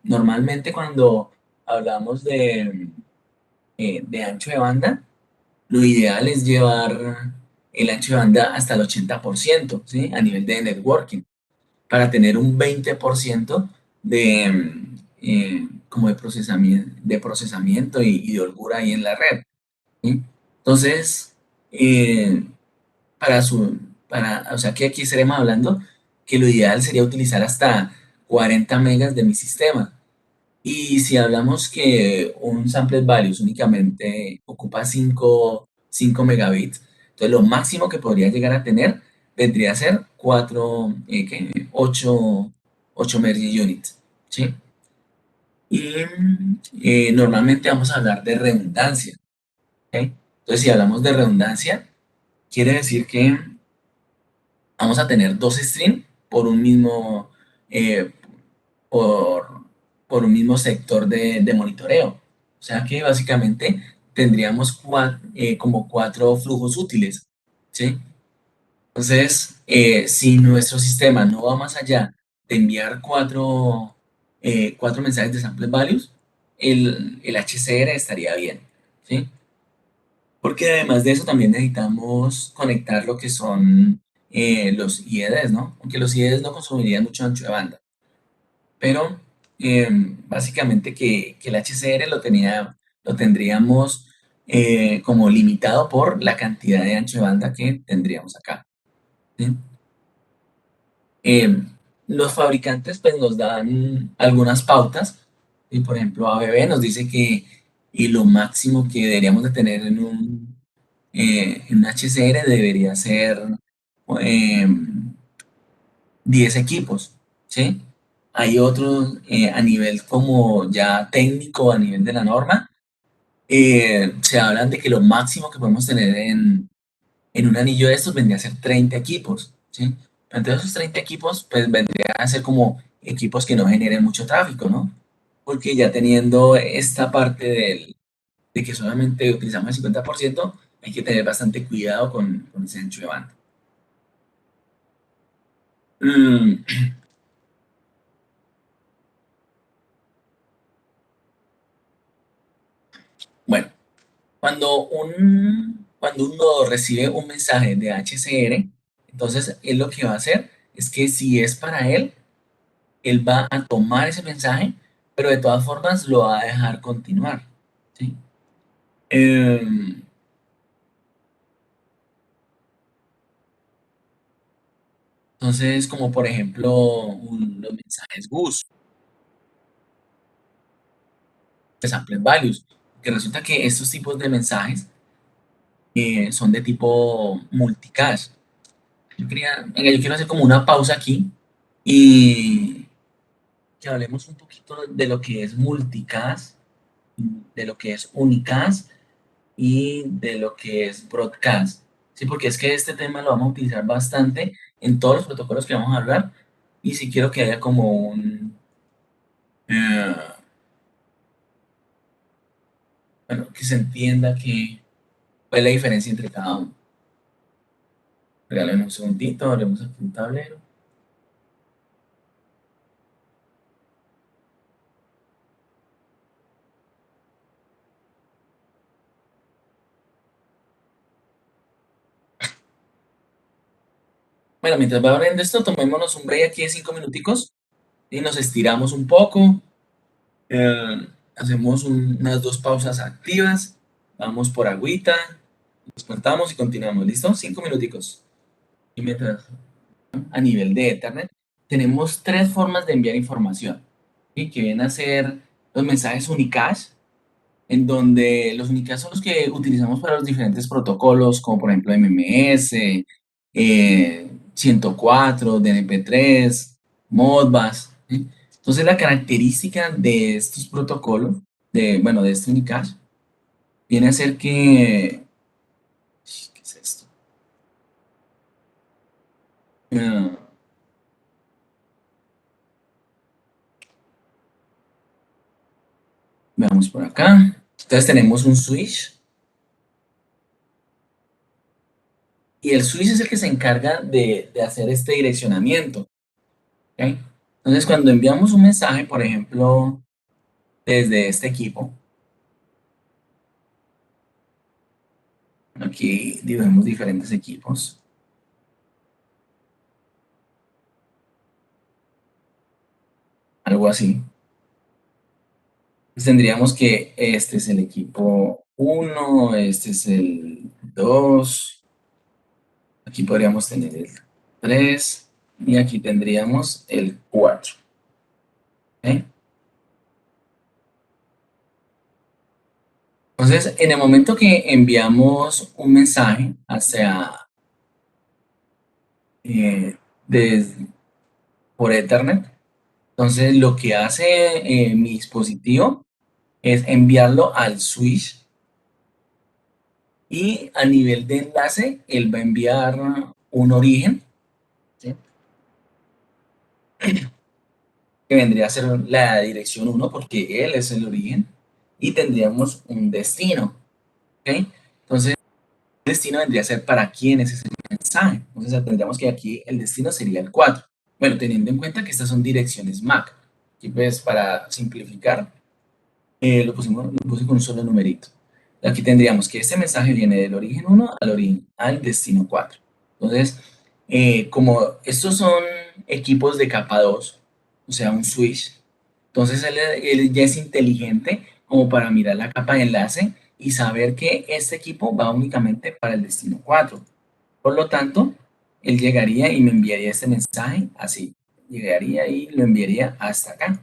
normalmente cuando hablamos de ancho de banda, lo ideal es llevar el ancho de banda hasta el 80%, ¿sí? A nivel de networking, para tener un 20% como de procesamiento y de holgura ahí en la red, ¿sí? Entonces, eh, para su, o sea que aquí estaremos hablando que lo ideal sería utilizar hasta 40 megas de mi sistema. Y si hablamos que un sample values únicamente ocupa 5 megabits, entonces lo máximo que podría llegar a tener vendría a ser 8 Merge Units, ¿sí? Y normalmente vamos a hablar de redundancia, ¿ok? Entonces, si hablamos de redundancia, quiere decir que vamos a tener dos streams eh, por, por un mismo sector de monitoreo. O sea que básicamente tendríamos como cuatro flujos útiles, ¿sí? Entonces, si nuestro sistema no va más allá de enviar cuatro mensajes de sample values, el HCR estaría bien, ¿sí? Porque además de eso también necesitamos conectar lo que son los IEDs, ¿no? Aunque los IEDs no consumirían mucho ancho de banda, pero básicamente que el HCR lo tendríamos como limitado por la cantidad de ancho de banda que tendríamos acá, ¿sí? Eh, los fabricantes pues nos dan algunas pautas y por ejemplo ABB nos dice que y lo máximo que deberíamos de tener en un HCR debería ser eh, 10 equipos, ¿sí? Hay otros a nivel como ya técnico, a nivel de la norma, se hablan de que lo máximo que podemos tener en un anillo de estos vendría a ser 30 equipos, ¿sí? Entonces esos 30 equipos pues vendrían a ser como equipos que no generen mucho tráfico, ¿no? Porque ya teniendo esta parte de que solamente utilizamos el 50%, hay que tener bastante cuidado con ese ancho de banda. Mm, bueno, cuando un nodo recibe un mensaje de HCR, entonces él lo que va a hacer es que si es para él va a tomar ese mensaje, pero de todas formas lo va a dejar continuar, ¿sí? Em, entonces, como por ejemplo los mensajes GUS, de Sample Values, que resulta que estos tipos de mensajes son de tipo multicast. Venga, yo quiero hacer como una pausa aquí y que hablemos un poquito de lo que es multicast, de lo que es unicast y de lo que es broadcast. Sí, porque es que este tema lo vamos a utilizar bastante en todos los protocolos que vamos a hablar y si quiero que haya como eh, bueno, que se entienda cuál es la diferencia entre cada uno. Regálame un segundito, hablemos aquí un tablero. Bueno, mientras va abriendo esto, tomémonos un break aquí de 5 minuticos y nos estiramos un poco. Hacemos unas dos pausas activas. Vamos por agüita, despertamos y continuamos. ¿Listo? 5 minuticos. Y mientras, a nivel de Ethernet, tenemos tres formas de enviar información, ¿sí? Que vienen a ser los mensajes unicast, en donde los unicast son los que utilizamos para los diferentes protocolos, como por ejemplo MMS, 104, DNP3, Modbus, ¿sí? Entonces la característica de estos protocolos, bueno, de este unicast, viene a ser que, ¿qué es esto? Eh, Veamos por acá. Entonces tenemos un switch y el switch es el que se encarga de hacer este direccionamiento, ¿ok? Entonces cuando enviamos un mensaje, por ejemplo, desde este equipo, aquí dividimos diferentes equipos, algo así. Entonces tendríamos que este es el equipo uno, este es el 2, aquí podríamos tener el 3 y aquí tendríamos el 4, ¿ok? Entonces, en el momento que enviamos un mensaje hacia eh, des- por Ethernet, entonces lo que hace mi dispositivo es enviarlo al switch y a nivel de enlace, él va a enviar un origen, ¿sí? Que vendría a ser la dirección uno porque él es el origen y tendríamos un destino, ¿ok? Entonces, el destino vendría a ser para quién es ese mensaje. Entonces, tendríamos que aquí el destino sería el 4. Bueno, teniendo en cuenta que estas son direcciones MAC. Aquí pues para simplificar, lo puse con un solo numerito. Aquí tendríamos que este mensaje viene del origen 1 al destino 4. Entonces, como estos son equipos de capa 2, o sea, un switch, entonces él ya es inteligente como para mirar la capa de enlace y saber que este equipo va únicamente para el destino 4. Por lo tanto, él llegaría y me enviaría este mensaje así. Llegaría y lo enviaría hasta acá.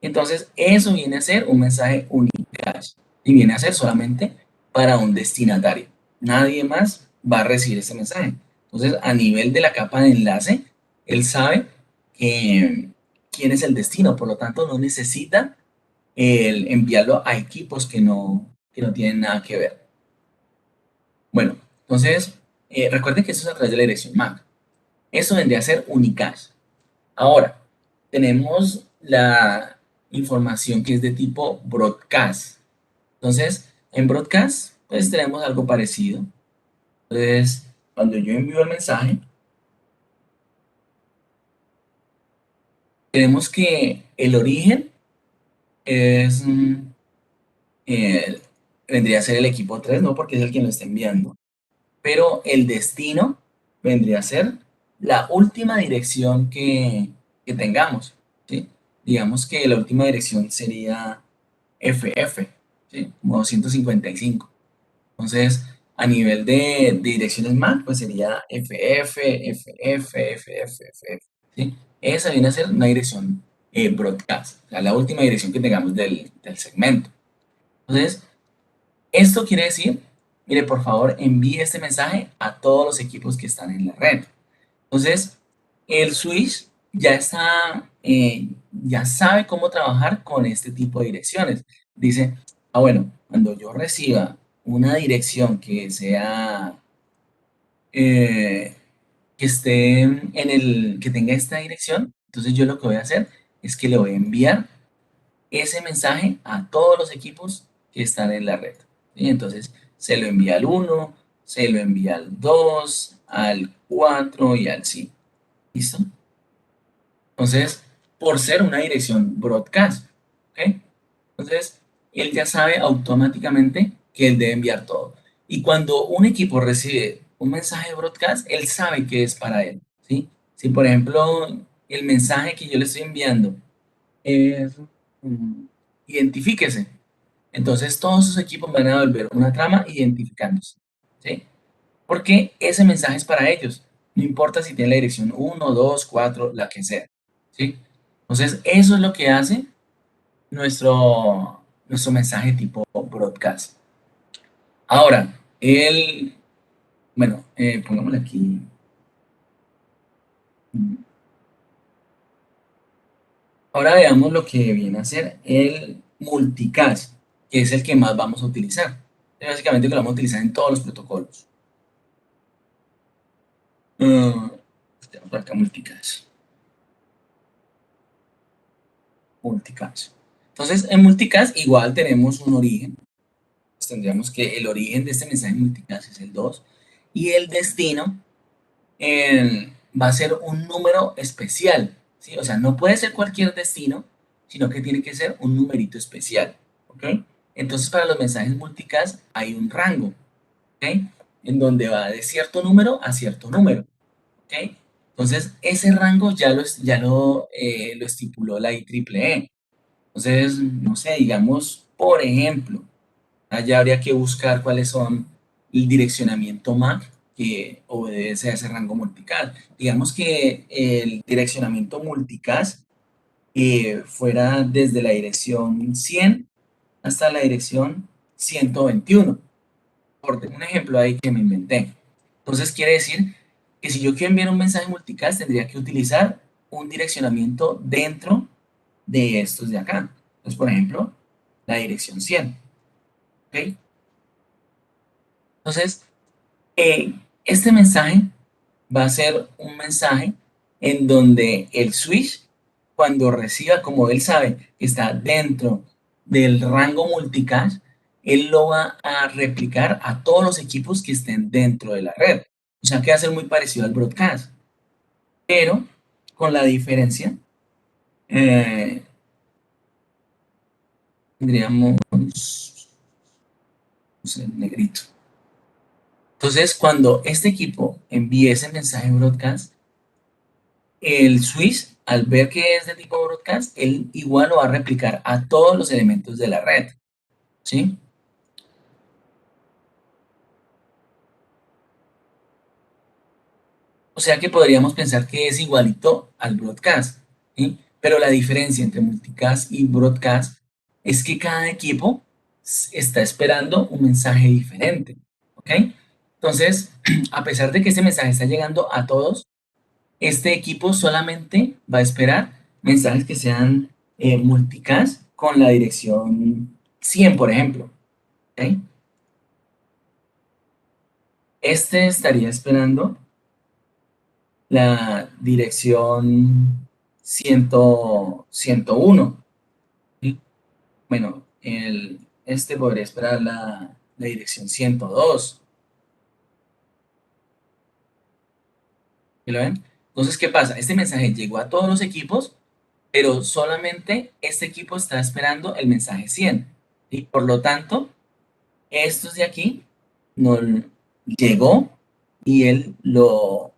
Entonces, eso viene a ser un mensaje unicast y viene a ser solamente para un destinatario. Nadie más va a recibir ese mensaje. Entonces, a nivel de la capa de enlace, él sabe quién es el destino, por lo tanto, no necesita el enviarlo a equipos que no tienen nada que ver. Bueno, entonces, recuerden que eso es a través de la dirección MAC. Eso vendría a ser unicast. Ahora, tenemos la información que es de tipo broadcast. Entonces, en broadcast, pues tenemos algo parecido. Entonces, cuando yo envío el mensaje, tenemos que el origen es, eh, vendría a ser el equipo 3, ¿no? Porque es el que lo está enviando. Pero el destino vendría a ser la última dirección que tengamos, ¿sí? Digamos que la última dirección sería FF, ¿sí? Como 255. Entonces, a nivel de direcciones MAC, pues sería FF, FF, FF, FF, ¿sí? Esa viene a ser una dirección broadcast, o sea, la última dirección que tengamos del segmento. Entonces, esto quiere decir, mire, por favor, envíe este mensaje a todos los equipos que están en la red. Entonces, el switch ya sabe cómo trabajar con este tipo de direcciones. Dice, bueno, cuando yo reciba una dirección que sea, eh, que esté que tenga esta dirección, entonces yo lo que voy a hacer es que le voy a enviar ese mensaje a todos los equipos que están en la red. ¿Sí? Entonces, se lo envía al uno, se lo envía al 2, al 4 y al 5. ¿Listo? Entonces, por ser una dirección broadcast, ¿ok? Entonces, él ya sabe automáticamente que él debe enviar todo. Y cuando un equipo recibe un mensaje de broadcast, él sabe que es para él, ¿sí? Si, por ejemplo, el mensaje que yo le estoy enviando es, mm, identifíquese, entonces todos sus equipos van a volver una trama identificándose, ¿sí? Porque ese mensaje es para ellos. No importa si tiene la dirección 1, 2, 4, la que sea. ¿Sí? Entonces, eso es lo que hace nuestro mensaje tipo broadcast. Ahora, bueno, pongámosle aquí. Ahora veamos lo que viene a ser el multicast, que es el que más vamos a utilizar. Básicamente que lo vamos a utilizar en todos los protocolos. Uh, por acá multicast. Multicast. Entonces, en multicast igual tenemos un origen. Pues tendríamos que el origen de este mensaje multicast es el 2 y el destino va a ser un número especial, ¿sí? O sea, no puede ser cualquier destino, sino que tiene que ser un numerito especial, ¿ok? Entonces, para los mensajes multicast hay un rango, ¿ok? En donde va de cierto número a cierto número, ¿ok? Entonces, ese rango lo estipuló la IEEE. Entonces, no sé, digamos, por ejemplo, allá habría que buscar cuáles son el direccionamiento MAC que obedece a ese rango multicast. Digamos que el direccionamiento multicast fuera desde la dirección 100 hasta la dirección 121, por un ejemplo ahí que me inventé. Entonces quiere decir que si yo quiero enviar un mensaje multicast tendría que utilizar un direccionamiento dentro de estos de acá. Entonces, por ejemplo, la dirección 100. ¿Ok? Entonces, eh, este mensaje va a ser un mensaje en donde el switch, cuando reciba, como él sabe que está dentro del rango multicast, él lo va a replicar a todos los equipos que estén dentro de la red. O sea que va a ser muy parecido al broadcast, pero con la diferencia Eh, tendríamos, no sé, negrito. Entonces, cuando este equipo envíe ese mensaje broadcast, el switch, al ver que es de tipo broadcast, él igual lo va a replicar a todos los elementos de la red, ¿sí? O sea que podríamos pensar que es igualito al broadcast, ¿sí? Pero la diferencia entre multicast y broadcast es que cada equipo está esperando un mensaje diferente, ¿ok? Entonces, a pesar de que este mensaje está llegando a todos, este equipo solamente va a esperar mensajes que sean multicast con la dirección 100, por ejemplo, ¿ok? Este estaría esperando la dirección 101. ¿Sí? Bueno, este podría esperar la dirección 102. ¿Sí lo ven? Entonces, ¿qué pasa? Este mensaje llegó a todos los equipos, pero solamente este equipo está esperando el mensaje 100. Y por lo tanto, estos de aquí no llegó y él lo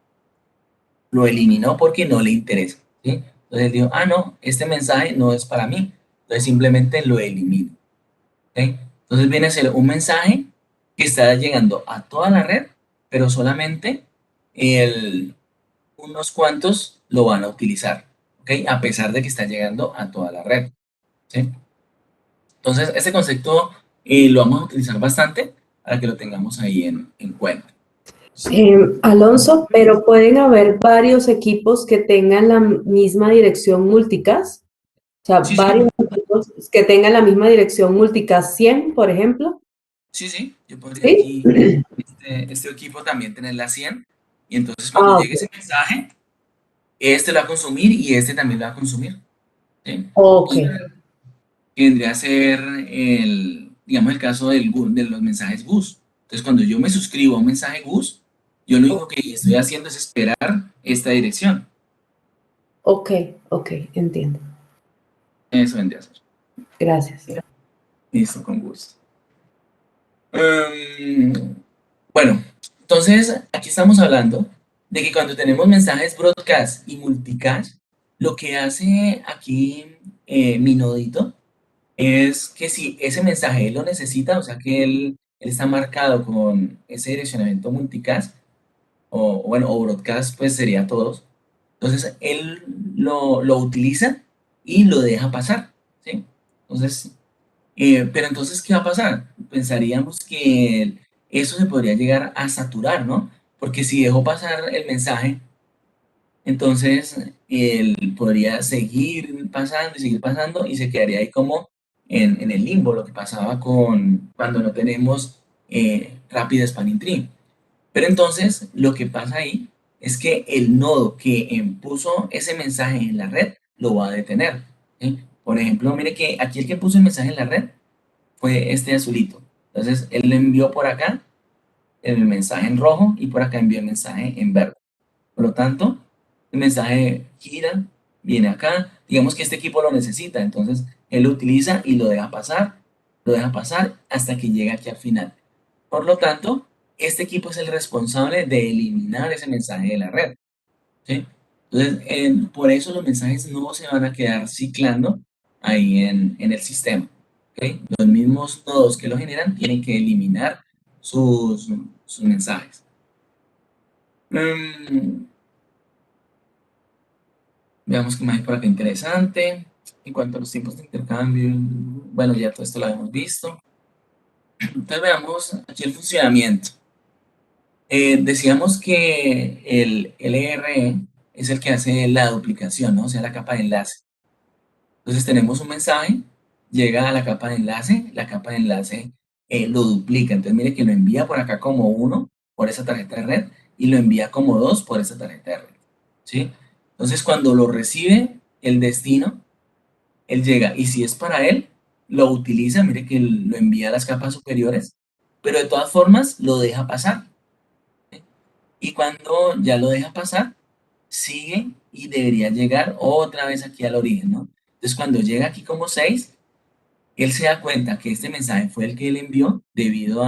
eliminó porque no le interesa, ¿sí? Entonces dijo, ah, no, este mensaje no es para mí. Entonces simplemente lo elimino, ¿ok? Entonces viene a ser un mensaje que está llegando a toda la red, pero solamente el, unos cuantos lo van a utilizar, ¿ok? A pesar de que está llegando a toda la red, ¿sí? Entonces, este concepto lo vamos a utilizar bastante para que lo tengamos ahí en cuenta, ¿sí? Alonso, pero pueden haber varios equipos que tengan la misma dirección multicast, o sea, Sí, varios sí, equipos que tengan la misma dirección multicast 100, por ejemplo. sí, sí. Yo podría ¿Sí? aquí, este equipo también tener la 100 y entonces cuando Ah, llegue ese ok. mensaje, este lo va a consumir y este también lo va a consumir, ¿sí? Ok, Entonces, que vendría a ser digamos, el caso de los mensajes GUS. Entonces, cuando yo me suscribo a un mensaje GUS, yo lo único que estoy haciendo es esperar esta dirección. ok, ok, entiendo. Eso vendría a ser. Gracias. Listo, con gusto. Em, bueno, entonces aquí estamos hablando de que cuando tenemos mensajes broadcast y multicast, lo que hace aquí mi nodito es que si ese mensaje él lo necesita, o sea que él está marcado con ese direccionamiento multicast, o bueno, o broadcast, pues sería todos. Entonces él lo utiliza y lo deja pasar, ¿sí? Entonces, pero entonces, ¿qué va a pasar? Pensaríamos que eso se podría llegar a saturar, ¿no? Porque si dejó pasar el mensaje, entonces él podría seguir pasando y se quedaría ahí como en el limbo, lo que pasaba con cuando no tenemos Rapid Spanning Tree. Pero entonces lo que pasa ahí es que el nodo que puso ese mensaje en la red lo va a detener, ¿sí? Por ejemplo, mire que aquí el que puso el mensaje en la red fue este azulito. Entonces él le envió por acá el mensaje en rojo y por acá envió el mensaje en verde. Por lo tanto, el mensaje gira, viene acá, digamos que este equipo lo necesita, entonces él lo utiliza y lo deja pasar hasta que llega aquí al final. Por lo tanto, este equipo es el responsable de eliminar ese mensaje de la red, ¿sí? Entonces, por eso los mensajes no se van a quedar ciclando ahí en el sistema, ¿ok? Los mismos nodos que lo generan tienen que eliminar sus mensajes. Mm, Veamos qué más hay por acá interesante. En cuanto a los tiempos de intercambio, bueno, ya todo esto lo hemos visto. Entonces veamos aquí el funcionamiento. Decíamos que el LRE es el que hace la duplicación, ¿no? O sea, la capa de enlace. Entonces tenemos un mensaje, llega a la capa de enlace lo duplica. Entonces mire que lo envía por acá como uno por esa tarjeta de red y lo envía como 2 por esa tarjeta de red, ¿sí? Entonces cuando lo recibe el destino, él llega y si es para él, lo utiliza, mire que lo envía a las capas superiores, pero de todas formas lo deja pasar. Y cuando ya lo deja pasar, sigue y debería llegar otra vez aquí al origen, ¿no? Entonces, cuando llega aquí como 6, él se da cuenta que este mensaje fue el que él envió debido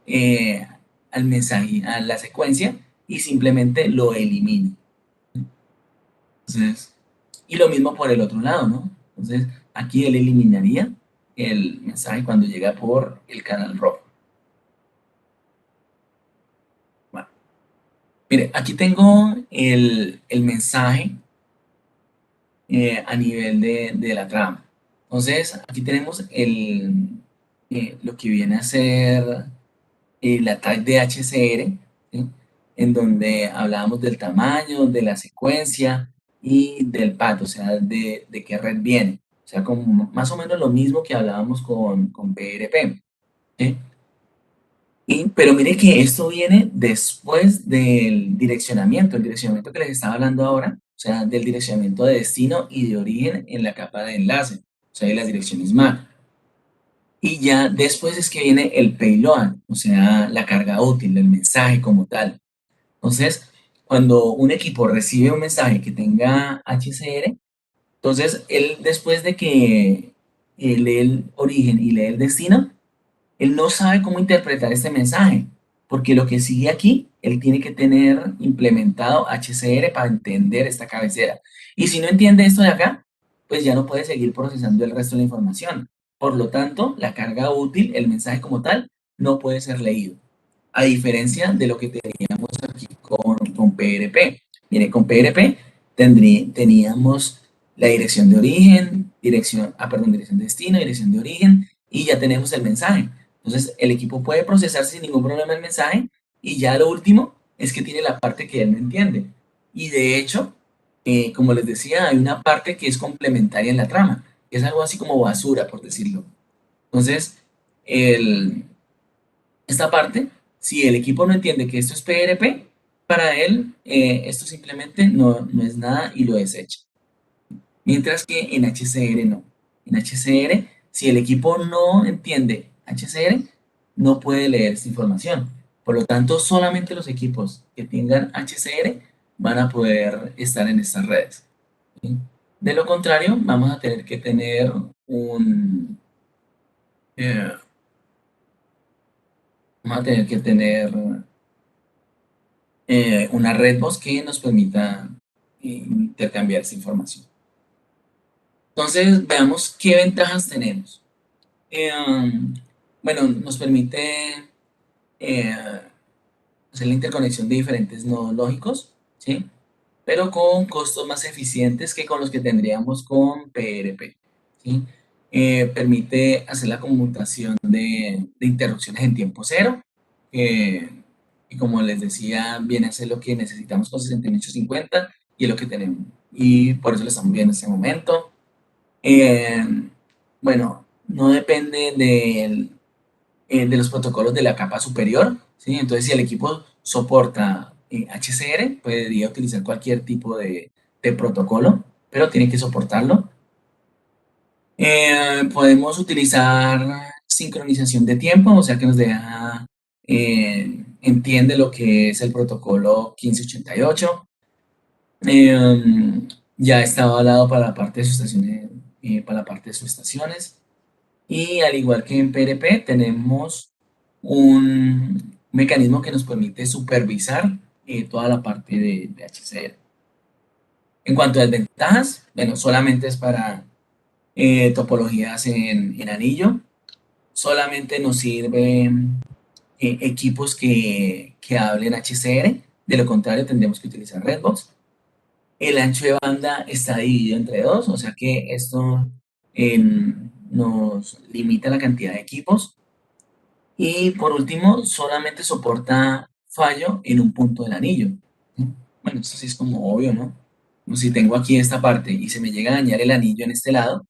eh, al mensaje, a la secuencia, y simplemente lo elimina. Entonces, y lo mismo por el otro lado, ¿no? Entonces, aquí él eliminaría el mensaje cuando llega por el canal rojo. Bueno, mire, aquí tengo el mensaje a nivel de la trama. Entonces, aquí tenemos lo que viene a ser la tag de HCR, ¿sí? En donde hablábamos del tamaño, de la secuencia y del path, o sea, de qué red viene. O sea, como más o menos lo mismo que hablábamos con PRP. ¿Sí? Pero mire que esto viene después del direccionamiento, el direccionamiento que les estaba hablando ahora, o sea, del direccionamiento de destino y de origen en la capa de enlace, o sea, de las direcciones MAC. Y ya después es que viene el payload, o sea, la carga útil, el mensaje como tal. Entonces, cuando un equipo recibe un mensaje que tenga HCR, entonces él después de que lee el origen y lee el destino, él no sabe cómo interpretar este mensaje, porque lo que sigue aquí, él tiene que tener implementado HCR para entender esta cabecera. Y si no entiende esto de acá, pues ya no puede seguir procesando el resto de la información. Por lo tanto, la carga útil, el mensaje como tal, no puede ser leído. A diferencia de lo que teníamos aquí con PRP. Mire, con PRP teníamos la dirección de origen, dirección de destino, dirección de origen, y ya tenemos el mensaje. Entonces, el equipo puede procesar sin ningún problema el mensaje y ya lo último es que tiene la parte que él no entiende. Y de hecho, como les decía, hay una parte que es complementaria en la trama, que es algo así como basura, por decirlo. Entonces, el, esta parte, si el equipo no entiende que esto es PRP, para él esto simplemente no es nada y lo desecha. Mientras que en HCR no. En HCR, si el equipo no entiende HCR, no puede leer esta información. Por lo tanto, solamente los equipos que tengan HCR van a poder estar en estas redes. ¿Sí? De lo contrario, vamos a tener que tener eh, vamos a tener que tener una red bus que nos permita intercambiar esa información. Entonces, veamos qué ventajas tenemos. Bueno, nos permite eh, hacer la interconexión de diferentes nodos lógicos, ¿sí? Pero con costos más eficientes que con los que tendríamos con PRP, ¿sí? Permite hacer la conmutación de interrupciones en tiempo cero, eh, y como les decía, viene a ser lo que necesitamos con 6850 y es lo que tenemos. Y por eso lo estamos viendo en este momento. Eh, bueno, no depende de los protocolos de la capa superior, ¿sí? Entonces, si el equipo soporta HCR, podría utilizar cualquier tipo de protocolo, pero tiene que soportarlo. Podemos utilizar sincronización de tiempo, o sea que nos deja, entiende lo que es el protocolo 1588. Eh, ya está avalado para la parte de sus estaciones, para la parte de sus estaciones. Y al igual que en PRP, tenemos un mecanismo que nos permite supervisar toda la parte de HCR. En cuanto a desventajas, bueno, solamente es para topologías en anillo. Solamente nos sirven equipos que hablen HCR. De lo contrario, tendremos que utilizar Redbox. El ancho de banda está dividido entre dos, o sea que esto nos limita la cantidad de equipos. Y por último, solamente soporta fallo en un punto del anillo. ¿Sí? Bueno, esto sí es como obvio, ¿no? Como si tengo aquí esta parte y se me llega a dañar el anillo en este lado,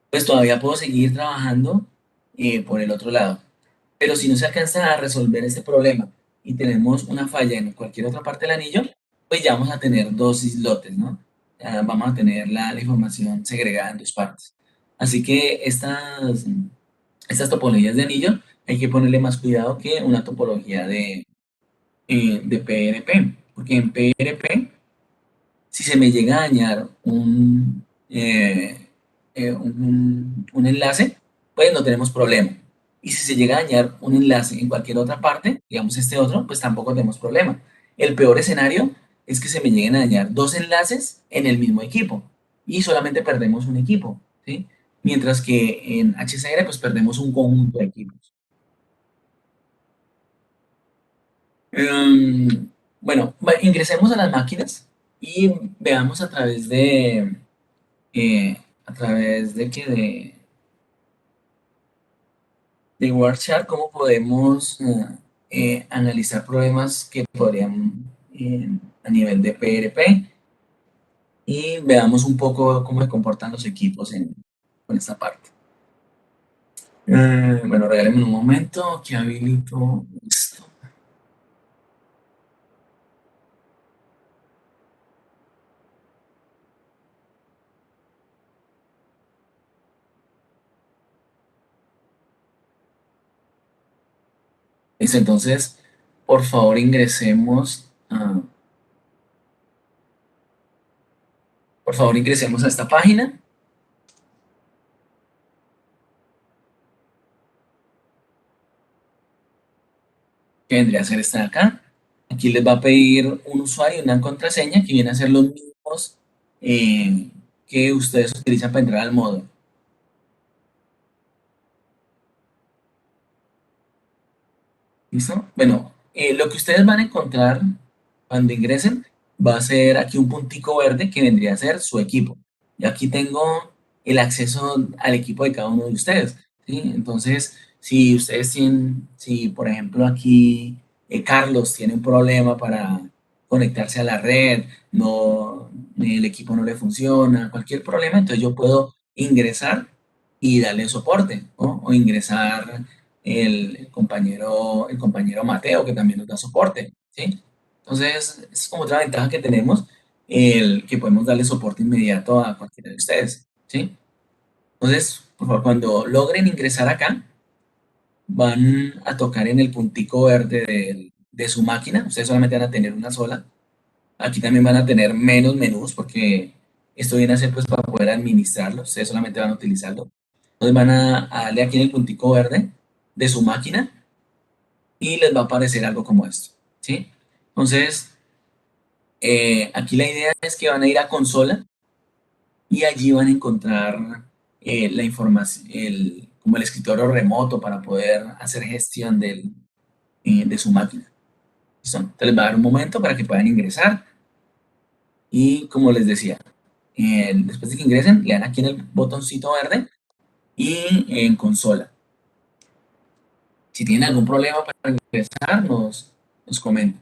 pues todavía puedo seguir trabajando por el otro lado. Pero si no se alcanza a resolver este problema y tenemos una falla en cualquier otra parte del anillo, pues ya vamos a tener dos islotes, ¿no? Ya vamos a tener la información segregada en dos partes. Así que estas topologías de anillo hay que ponerle más cuidado que una topología de PNP, porque en PRP, si se me llega a dañar un enlace, pues no tenemos problema. Y si se llega a dañar un enlace en cualquier otra parte, digamos este otro, pues tampoco tenemos problema. El peor escenario es que se me lleguen a dañar dos enlaces en el mismo equipo y solamente perdemos un equipo, ¿sí? Mientras que en HCR pues perdemos un conjunto de equipos. Bueno, ingresemos a las máquinas y veamos a través de de Warchar cómo podemos analizar problemas que podrían a nivel de PRP y veamos un poco cómo se comportan los equipos con esta parte. Bueno, regálenme un momento que habilito esto. Listo, entonces, por favor, por favor, ingresemos a esta página, que vendría a ser esta de acá. Aquí les va a pedir un usuario y una contraseña que vienen a ser los mismos eh, que ustedes utilizan para entrar al módulo. ¿Listo? Bueno, lo que ustedes van a encontrar cuando ingresen va a ser aquí un puntico verde que vendría a ser su equipo. Y aquí tengo el acceso al equipo de cada uno de ustedes, ¿sí? Entonces, si ustedes tienen, si por ejemplo aquí Carlos tiene un problema para conectarse a la red, no, el equipo no le funciona, cualquier problema, entonces yo puedo ingresar y darle soporte, ¿no? O ingresar el compañero Mateo, que también nos da soporte, ¿sí? Entonces, es como otra ventaja que tenemos, el que podemos darle soporte inmediato a cualquiera de ustedes, ¿sí? Entonces, por favor, cuando logren ingresar acá, van a tocar en el puntico verde de su máquina, ustedes solamente van a tener una sola. Aquí también van a tener menos menús porque esto viene a ser pues para poder administrarlo, ustedes solamente van a utilizarlo. Entonces van a darle aquí en el puntico verde de su máquina y les va a aparecer algo como esto, ¿sí? Entonces, aquí la idea es que van a ir a consola y allí van a encontrar la información, como el escritorio remoto para poder hacer gestión de su máquina. ¿Listo? Entonces les va a dar un momento para que puedan ingresar y como les decía, después de que ingresen, le dan aquí en el botoncito verde y en consola. Si tienen algún problema para ingresar, nos comentan.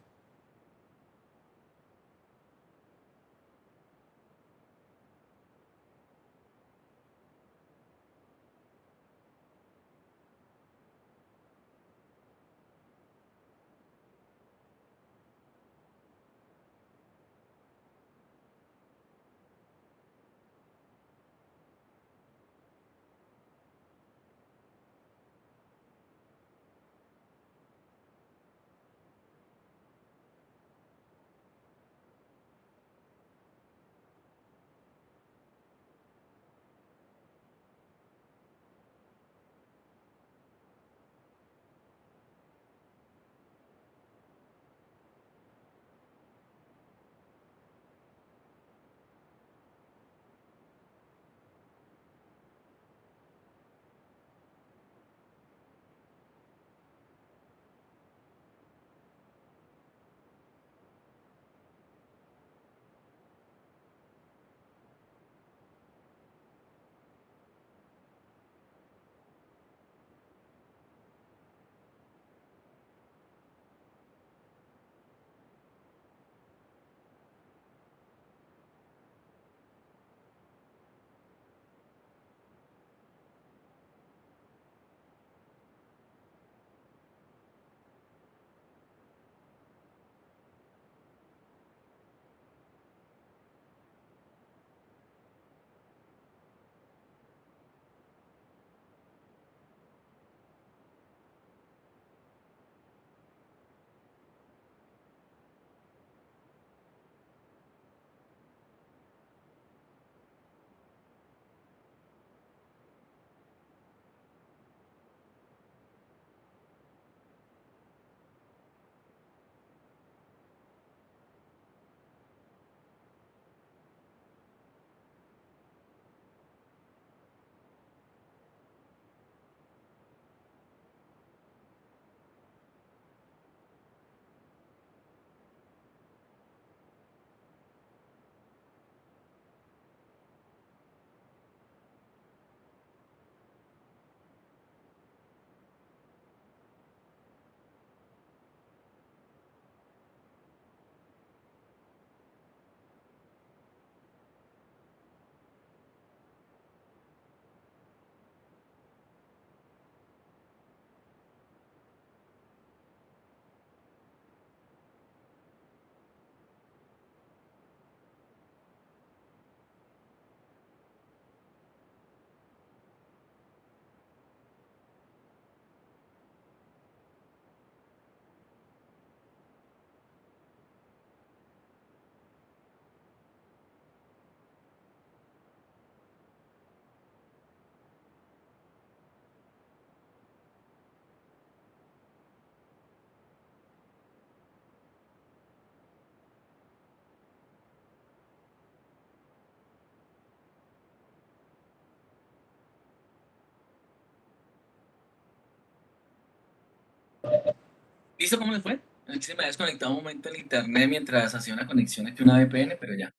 ¿Listo? ¿Cómo les fue? Aquí se me ha desconectado un momento el internet mientras hacía una conexión aquí a una VPN, pero ya.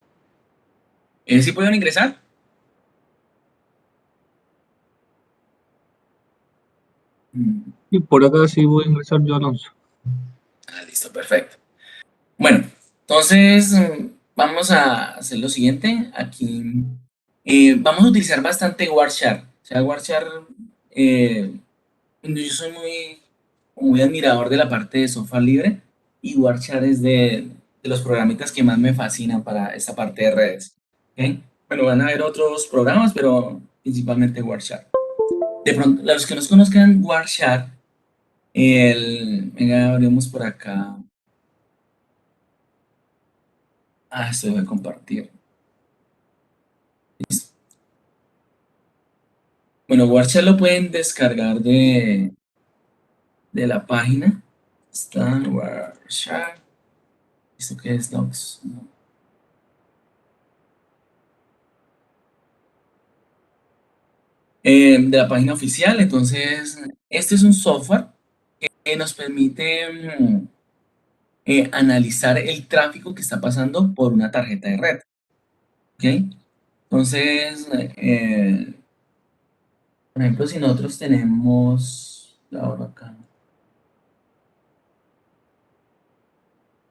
¿Sí pudieron ingresar? Mm, Y por acá sí voy a ingresar yo, Alonso. listo, perfecto. Bueno, entonces vamos a hacer lo siguiente. Aquí vamos a utilizar bastante Warshare. O sea, Warshare, eh, yo soy muy admirador de la parte de software libre y Warshare es de los programitas que más me fascinan para esta parte de redes. ¿Ok? Bueno, van a haber otros programas, pero principalmente Warshare. De pronto, los que nos conozcan Warshare, venga, abrimos por acá. Se voy a compartir. Bueno, Warshare lo pueden descargar de la página. Está Warshare. ¿Esto qué es? Docs. No. De la página oficial. Entonces, este es un software que nos permite analizar el tráfico que está pasando por una tarjeta de red. ¿Ok? Entonces, por ejemplo, si nosotros tenemos, ahora acá,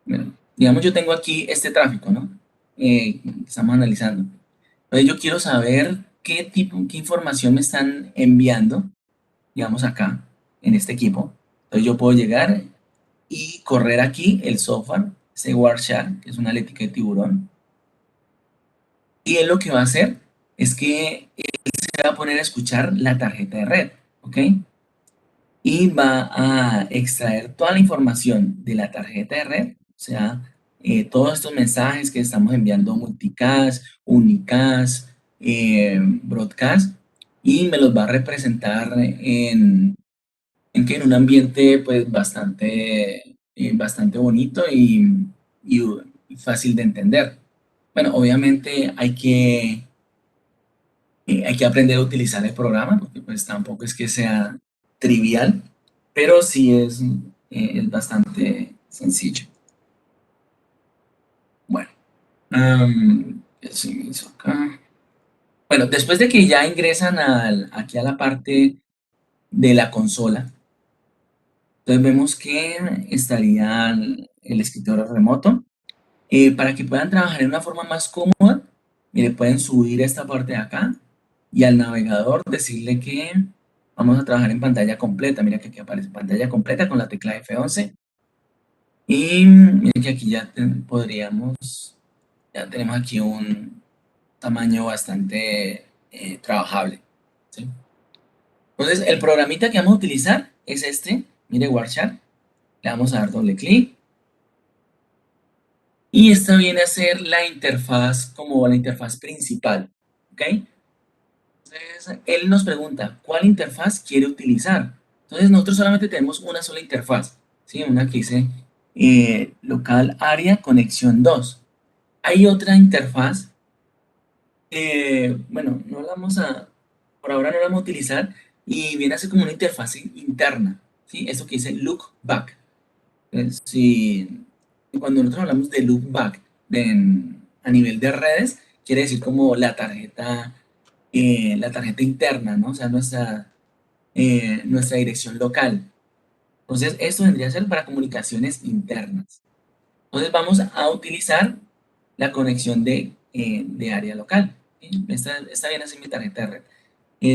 bueno, digamos yo tengo aquí este tráfico, ¿no? Que estamos analizando. Entonces yo quiero saber qué tipo, qué información me están enviando, digamos acá, en este equipo. Entonces yo puedo llegar y correr aquí el software, ese Warshare, que es una analítica de tiburón. Y él lo que va a hacer es que se va a poner a escuchar la tarjeta de red, ¿ok? Y va a extraer toda la información de la tarjeta de red, o sea, todos estos mensajes que estamos enviando multicast, unicast, broadcast, y me los va a representar en un ambiente pues bastante bonito y fácil de entender. Bueno, obviamente hay que aprender a utilizar el programa, porque pues tampoco es que sea trivial, pero sí es bastante sencillo. Bueno, ¿qué se me hizo acá? Bueno, después de que ya ingresan aquí a la parte de la consola, entonces vemos que estaría el escritorio remoto. Para que puedan trabajar de una forma más cómoda, mire, pueden subir esta parte de acá y al navegador decirle que vamos a trabajar en pantalla completa. Mira que aquí aparece pantalla completa con la tecla F11. Y mire que aquí ya tenemos aquí un tamaño bastante trabajable. ¿Sí? Entonces, el programita que vamos a utilizar es este. Mire, Warshare. Le vamos a dar doble clic. Y esta viene a ser la interfaz como la interfaz principal. ¿Ok? Entonces, él nos pregunta, ¿cuál interfaz quiere utilizar? Entonces, nosotros solamente tenemos una sola interfaz, ¿sí? Una que dice local área conexión 2. Hay otra interfaz, bueno, por ahora no la vamos a utilizar, y viene a ser como una interfaz interna, ¿sí? Esto que dice look back. Si, cuando nosotros hablamos de loopback a nivel de redes, quiere decir como la tarjeta interna, ¿no? O sea, nuestra dirección local. Entonces, esto vendría a ser para comunicaciones internas. Entonces, vamos a utilizar la conexión de área local. ¿Sí? Esta viene a ser mi tarjeta de red.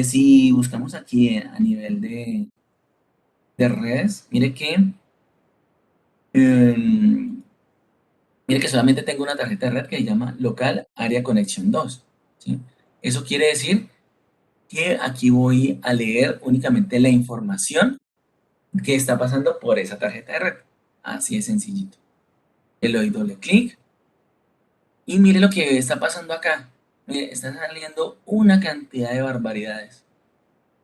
Si buscamos aquí a nivel de redes, em, mire que solamente tengo una tarjeta de red que se llama local área conexión 2. ¿Sí? Eso quiere decir que aquí voy a leer únicamente la información que está pasando por esa tarjeta de red. Así es sencillito. Le doy doble clic y mire lo que está pasando acá. Mire, están saliendo una cantidad de barbaridades.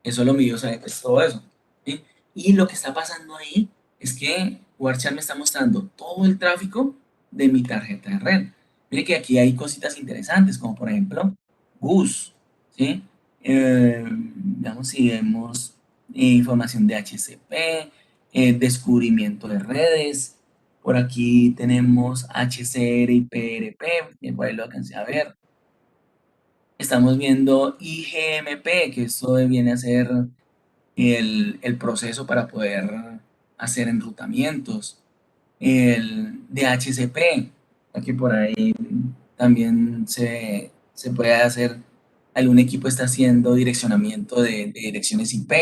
Eso lo mío sabe que es todo eso. ¿Sí? Y lo que está pasando ahí es que WhatsApp me está mostrando todo el tráfico de mi tarjeta de red. Mire que aquí hay cositas interesantes, como por ejemplo Goose, ¿sí? Veamos si vemos información de HCP, descubrimiento de redes. Por aquí tenemos HCR y PRP, por ahí lo alcancé a ver. Estamos viendo IGMP, que esto viene a ser el proceso para poder hacer enrutamientos. El DHCP, aquí por ahí también se puede hacer, algún equipo está haciendo direccionamiento de direcciones IP.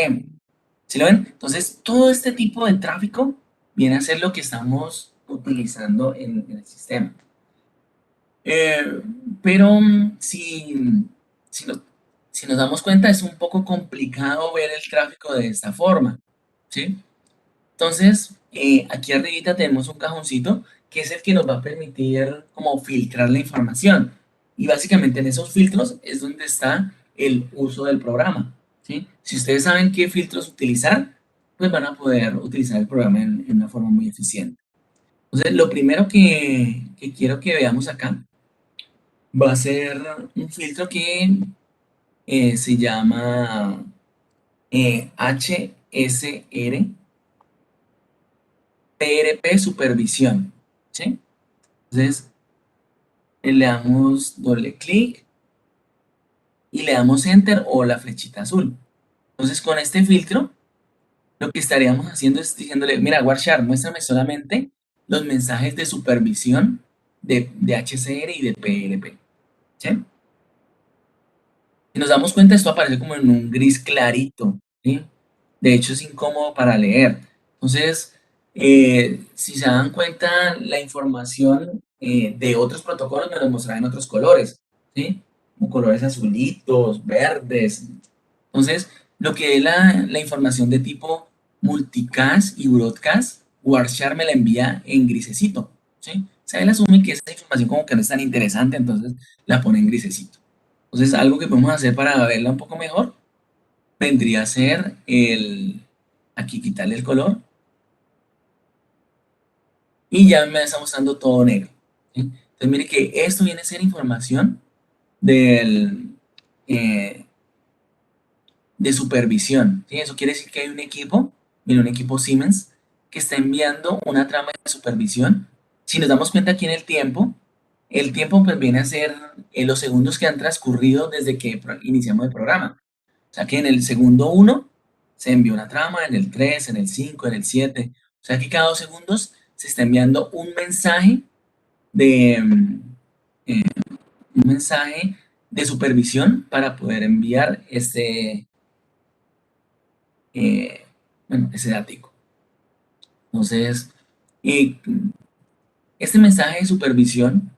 ¿Sí lo ven? Entonces, todo este tipo de tráfico viene a ser lo que estamos utilizando en el sistema. Eh, pero si, no- si nos damos cuenta, es un poco complicado ver el tráfico de esta forma, ¿sí? Entonces, aquí arribita tenemos un cajoncito que es el que nos va a permitir como filtrar la información. Y básicamente en esos filtros es donde está el uso del programa, ¿sí? Si ustedes saben qué filtros utilizar, pues van a poder utilizar el programa en una forma muy eficiente. Entonces, lo primero que quiero que veamos acá va a ser un filtro que se llama HSR PRP Supervisión, ¿sí? Entonces, le damos doble clic y le damos Enter o la flechita azul. Entonces, con este filtro, lo que estaríamos haciendo es diciéndole, mira, Warshar, muéstrame solamente los mensajes de supervisión de HCR y de PRP, ¿sí? Si nos damos cuenta, esto aparece como en un gris clarito, ¿sí? De hecho, es incómodo para leer. Entonces, si se dan cuenta, la información de otros protocolos me los mostrará en otros colores, ¿sí? Como colores azulitos, verdes. Entonces, lo que es la información de tipo multicast y broadcast, Warshar me la envía en grisecito, ¿sí? O sea, él asume que esa información como que no es tan interesante, entonces la pone en grisecito. Entonces, algo que podemos hacer para verla un poco mejor vendría a ser aquí quitarle el color y ya me está mostrando todo negro, ¿sí? Entonces, mire que esto viene a ser información del, eh, de supervisión, ¿sí? Eso quiere decir que hay un equipo, mire, un equipo Siemens, que está enviando una trama de supervisión. Si nos damos cuenta aquí en el tiempo pues viene a ser los segundos que han transcurrido desde que iniciamos el programa. O sea que en el segundo uno se envió una trama, en el 3, en el 5, en el 7. O sea que cada 2 segundos se está enviando de, mm, eh, un mensaje de supervisión para poder enviar eh, ese dato. Entonces, eh, este mensaje de supervisión,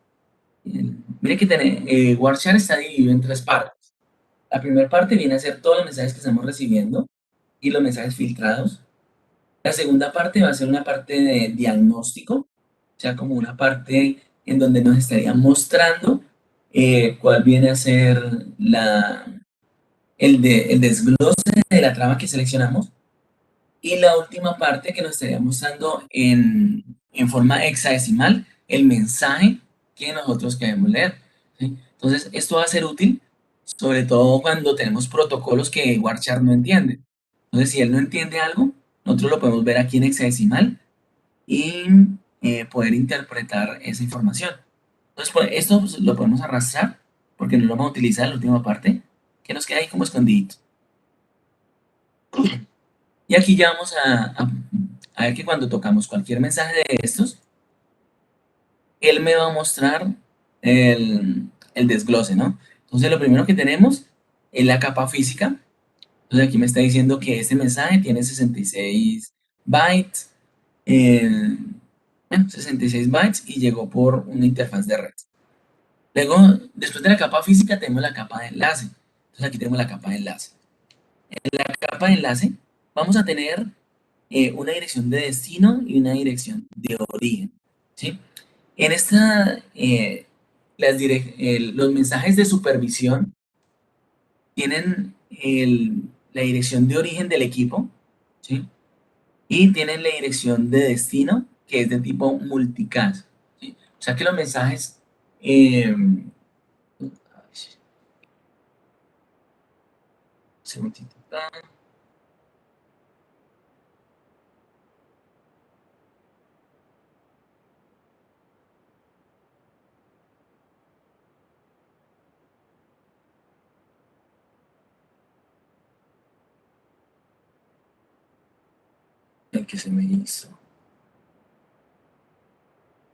mire que Warshare está dividido en 3 partes. La primera parte viene a ser todos los mensajes que estamos recibiendo y los mensajes filtrados. La segunda parte va a ser una parte de diagnóstico, o sea, como una parte en donde nos estaría mostrando cuál viene a ser el desglose de la trama que seleccionamos. Y la última parte que nos estaría mostrando en forma hexadecimal el mensaje que nosotros queremos leer, ¿sí? Entonces, esto va a ser útil, sobre todo cuando tenemos protocolos que Warchar no entiende. Entonces, si él no entiende algo, nosotros lo podemos ver aquí en hexadecimal y poder interpretar esa información. Entonces, pues, esto pues, lo podemos arrastrar porque no lo vamos a utilizar en la última parte, que nos queda ahí como escondidito. Y aquí ya vamos a ver que cuando tocamos cualquier mensaje de estos, él me va a mostrar el desglose, ¿no? Entonces, lo primero que tenemos es la capa física. Entonces, aquí me está diciendo que este mensaje tiene 66 bytes, bueno, 66 bytes y llegó por una interfaz de red. Luego, después de la capa física, tenemos la capa de enlace. Entonces, aquí tenemos la capa de enlace. En la capa de enlace, vamos a tener una dirección de destino y una dirección de origen, ¿sí? En esta, los mensajes de supervisión tienen la dirección de origen del equipo, ¿sí? Y tienen la dirección de destino, que es de tipo multicast, ¿sí? O sea que los mensajes, eh, segundito, que se me hizo.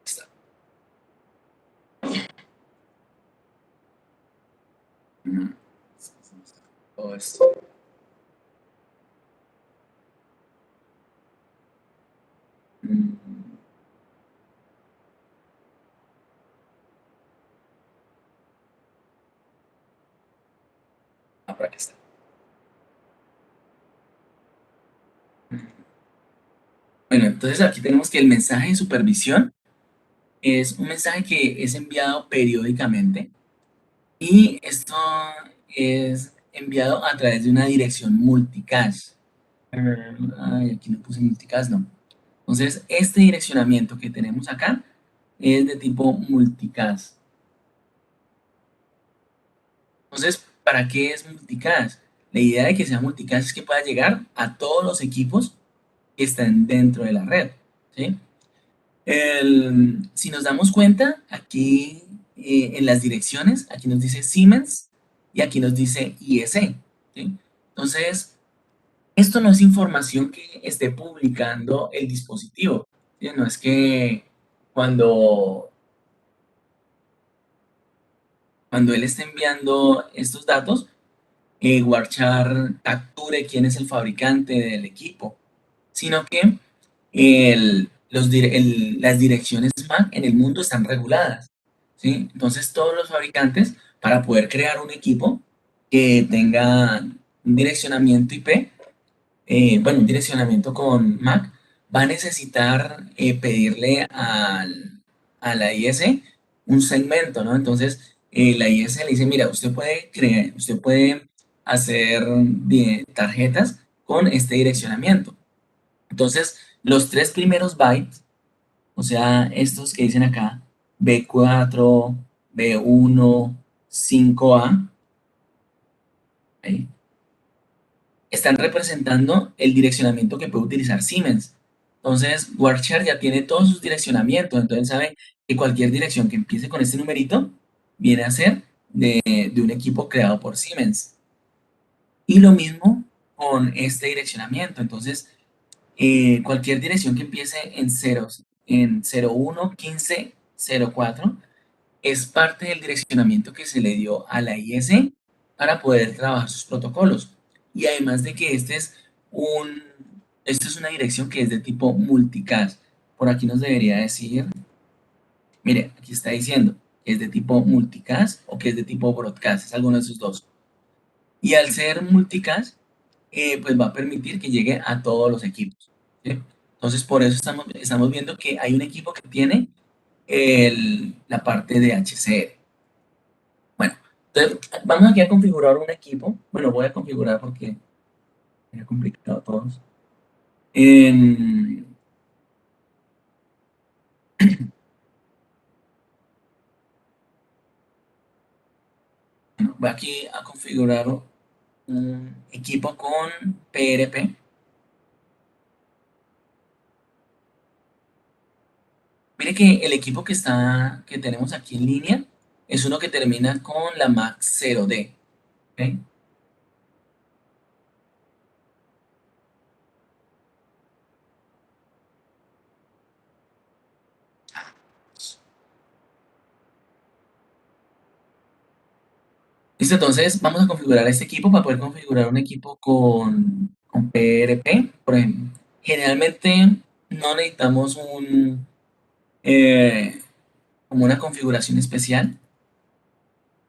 Está. Mm, todo esto. Mm, por aquí está. Bueno, entonces aquí tenemos que el mensaje de supervisión es un mensaje que es enviado periódicamente y esto es enviado a través de una dirección multicast. Ay, aquí no puse multicast, no. Entonces, este direccionamiento que tenemos acá es de tipo multicast. Entonces, ¿para qué es multicast? La idea de que sea multicast es que pueda llegar a todos los equipos que están dentro de la red, ¿sí? Si nos damos cuenta, aquí en las direcciones, aquí nos dice Siemens y aquí nos dice IS. ¿Sí? Entonces, esto no es información que esté publicando el dispositivo. ¿Sí? No es que cuando, cuando él esté enviando estos datos, Warchar capture quién es el fabricante del equipo, sino que las direcciones MAC en el mundo están reguladas, ¿sí? Entonces todos los fabricantes, para poder crear un equipo que tenga un direccionamiento IP, bueno, un direccionamiento con MAC, va a necesitar pedirle a la IS un segmento, ¿no? Entonces, la IS le dice, mira, usted puede hacer tarjetas con este direccionamiento. Entonces, los tres primeros bytes, o sea, estos que dicen acá, B4, B1, 5A, ¿sí? Están representando el direccionamiento que puede utilizar Siemens. Entonces, Warchar ya tiene todos sus direccionamientos, entonces sabe que cualquier dirección que empiece con este numerito viene a ser de un equipo creado por Siemens. Y lo mismo con este direccionamiento. Entonces, cualquier dirección que empiece en ceros, en 01, 15, 04, es parte del direccionamiento que se le dio a la IS para poder trabajar sus protocolos. Y además de que esto es una dirección que es de tipo multicast. Por aquí nos debería decir, mire, aquí está diciendo que es de tipo multicast o que es de tipo broadcast, es alguno de esos dos. Y al ser multicast, pues va a permitir que llegue a todos los equipos. ¿Sí? Entonces, por eso estamos viendo que hay un equipo que tiene la parte de HCR. Bueno, entonces vamos aquí a configurar un equipo. Bueno, voy a configurar porque me ha complicado a todos. En- bueno, voy aquí a configurar un equipo con PRP. Mire que el equipo que tenemos aquí en línea es uno que termina con la MAC 0D. ¿Ok? Listo, entonces vamos a configurar este equipo para poder configurar un equipo con PRP. Por ejemplo, generalmente no necesitamos como una configuración especial.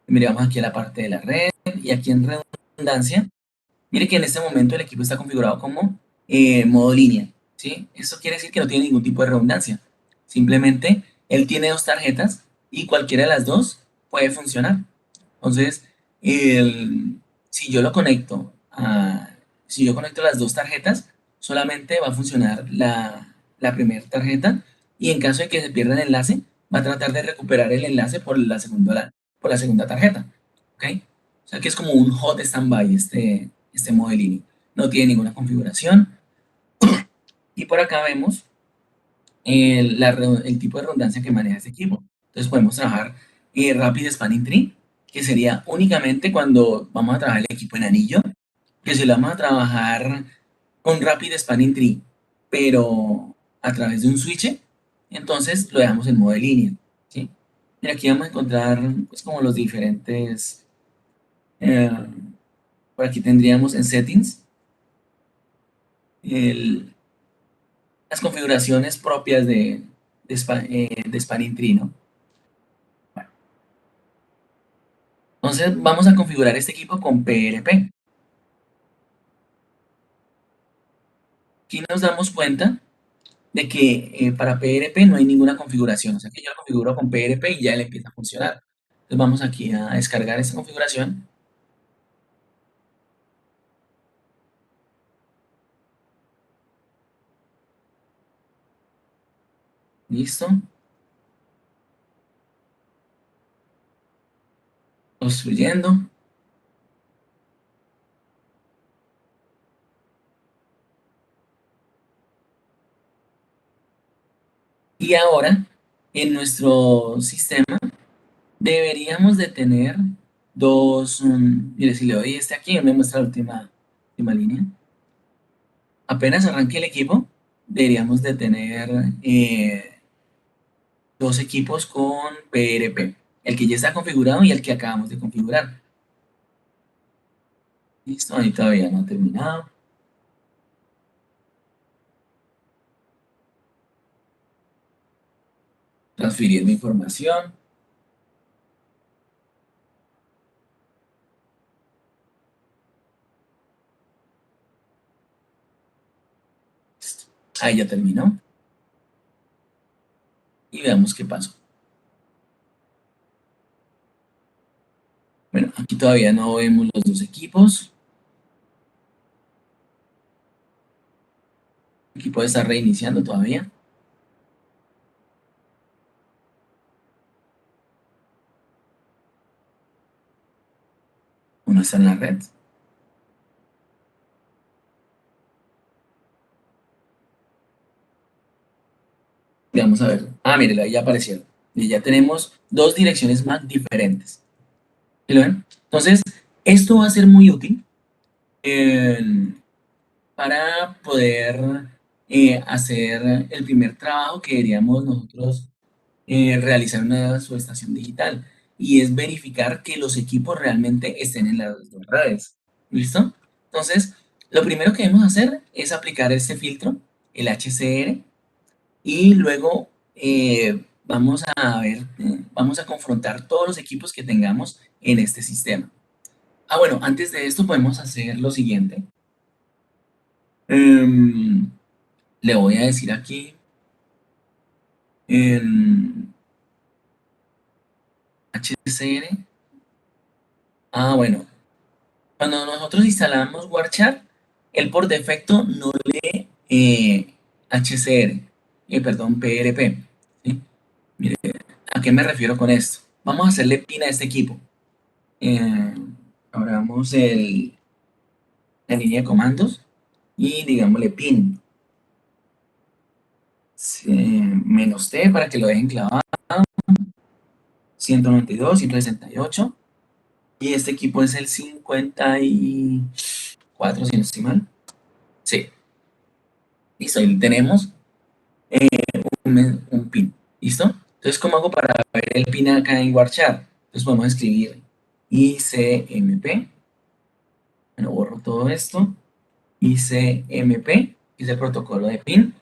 Miramos aquí a la parte de la red y aquí en redundancia. Mire que en este momento el equipo está configurado como modo línea, ¿sí? Eso quiere decir que no tiene ningún tipo de redundancia. Simplemente él tiene dos tarjetas y cualquiera de las dos puede funcionar. Entonces, el- si yo lo conecto si yo conecto las dos tarjetas, solamente va a funcionar la primera tarjeta y en caso de que se pierda el enlace, va a tratar de recuperar el enlace por la segunda tarjeta. ¿Ok? O sea que es como un hot standby este modelini. No tiene ninguna configuración. Y por acá vemos el tipo de redundancia que maneja este equipo. Entonces podemos trabajar Rapid Spanning Tree, que sería únicamente cuando vamos a trabajar el equipo en anillo, que si lo vamos a trabajar con Rapid Spanning Tree, pero a través de un switch, entonces lo dejamos en modo de línea, ¿sí? Mira, aquí vamos a encontrar pues como los diferentes, eh, por aquí tendríamos en settings el- las configuraciones propias de Spanning Tree, ¿no? Bueno, entonces vamos a configurar este equipo con PRP. Aquí nos damos cuenta de que para PRP no hay ninguna configuración, o sea que yo lo configuro con PRP y ya él empieza a funcionar. Entonces vamos aquí a descargar esta configuración. Listo. Construyendo. Y ahora en nuestro sistema deberíamos de tener dos, mire, si le doy este aquí, me muestra la última línea. Apenas arranque el equipo, deberíamos de tener dos equipos con PRP. El que ya está configurado y el que acabamos de configurar. Listo, ahí todavía no ha terminado. Transfiriendo información. Listo. Ahí ya terminó. Y veamos qué pasó. Bueno, aquí todavía no vemos los dos equipos. El equipo está reiniciando todavía. Uno está en la red. Vamos a ver. Ah, mire, ahí ya aparecieron. Y ya tenemos dos direcciones más diferentes. ¿Sí lo ven? Entonces, esto va a ser muy útil eh, para poder hacer el primer trabajo que deberíamos nosotros realizar en una subestación digital. Y es verificar que los equipos realmente estén en las dos redes. ¿Listo? Entonces, lo primero que debemos hacer es aplicar este filtro, el HCR, y luego vamos a ver, vamos a confrontar todos los equipos que tengamos en este sistema. Ah, bueno, antes de esto podemos hacer lo siguiente. Em, Le voy a decir aquí en HCR. Ah, bueno, cuando nosotros instalamos Warchar, él por defecto no lee HCR, perdón, PRP. ¿Sí? Mire, ¿a qué me refiero con esto? Vamos a hacerle pin a este equipo. Eh, Abramos la línea de comandos y digámosle pin menos T para que lo dejen clavado, 192, 168, y este equipo es el 54, si no estoy mal. Sí, listo, ahí tenemos un pin, ¿listo? Entonces, ¿cómo hago para ver el pin acá en Warchar? Entonces podemos escribir ICMP, bueno, borro todo esto, ICMP, que es el protocolo de pin.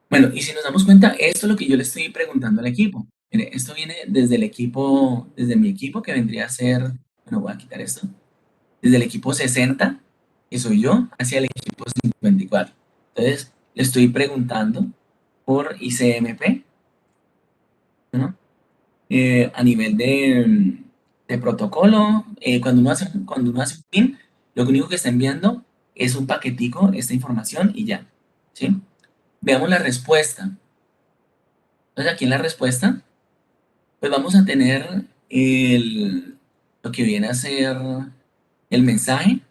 Bueno, y si nos damos cuenta, esto es lo que yo le estoy preguntando al equipo. Mire, esto viene desde el equipo, desde mi equipo, que vendría a ser, bueno, voy a quitar esto, desde el equipo 60, que soy yo, hacia el equipo 54. Entonces, le estoy preguntando por ICMP, ¿no? A nivel de protocolo, cuando uno hace un pin, lo único que está enviando es un paquetico, esta información y ya, ¿sí? Veamos la respuesta. Entonces, aquí en la respuesta, pues vamos a tener lo que viene a ser el mensaje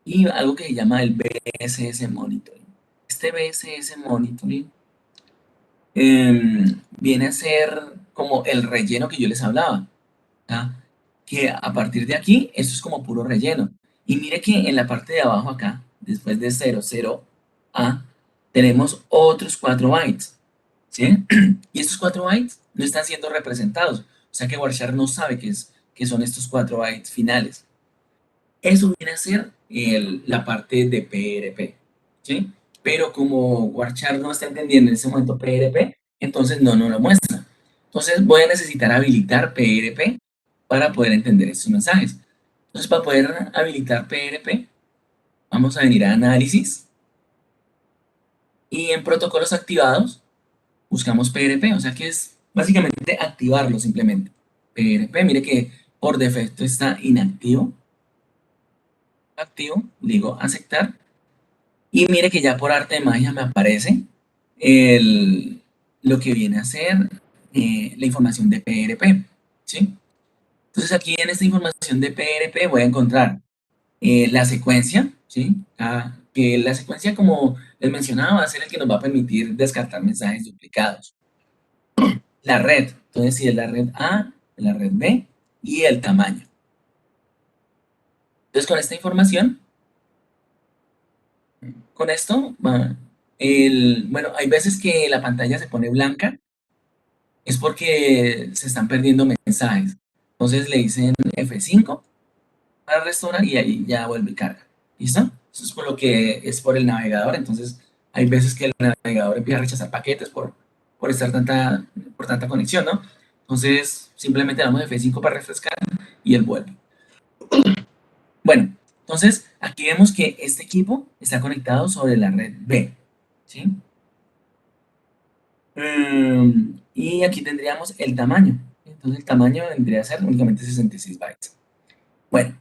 y algo que se llama el BSS Monitoring. Este BSS Monitoring viene a ser como el relleno que yo les hablaba. ¿Ya? Que a partir de aquí, esto es como puro relleno. Y mire que en la parte de abajo acá, después de 00, A, tenemos otros 4 bytes, ¿sí? Y estos 4 bytes no están siendo representados. O sea que Warshar no sabe qué son estos 4 bytes finales. Eso viene a ser la parte de PRP, ¿sí? Pero como Warchar no está entendiendo en ese momento PRP, entonces no nos lo muestra. Entonces voy a necesitar habilitar PRP para poder entender estos mensajes. Entonces para poder habilitar PRP, vamos a venir a análisis y en protocolos activados buscamos PRP, o sea que es básicamente activarlo simplemente. PRP, mire que por defecto está inactivo. Activo, digo aceptar. Y mire que ya por arte de magia me aparece lo que viene a ser la información de PRP, ¿sí? Entonces aquí en esta información de PRP voy a encontrar la secuencia, ¿sí? Que la secuencia, como les mencionaba, va a ser el que nos va a permitir descartar mensajes duplicados. La red, entonces si es la red A, la red B y el tamaño. Entonces con esta información, con esto, bueno, hay veces que la pantalla se pone blanca es porque se están perdiendo mensajes. Entonces le dicen F5 para restaurar y ahí ya vuelve y carga. ¿Listo? Eso es por lo que es por el navegador. Entonces hay veces que el navegador empieza a rechazar paquetes por estar por tanta conexión, ¿no? Entonces simplemente damos F5 para refrescar y él vuelve. Bueno, entonces aquí vemos que este equipo está conectado sobre la red B. ¿Sí? Y aquí tendríamos el tamaño. Entonces el tamaño vendría a ser únicamente 66 bytes. Bueno,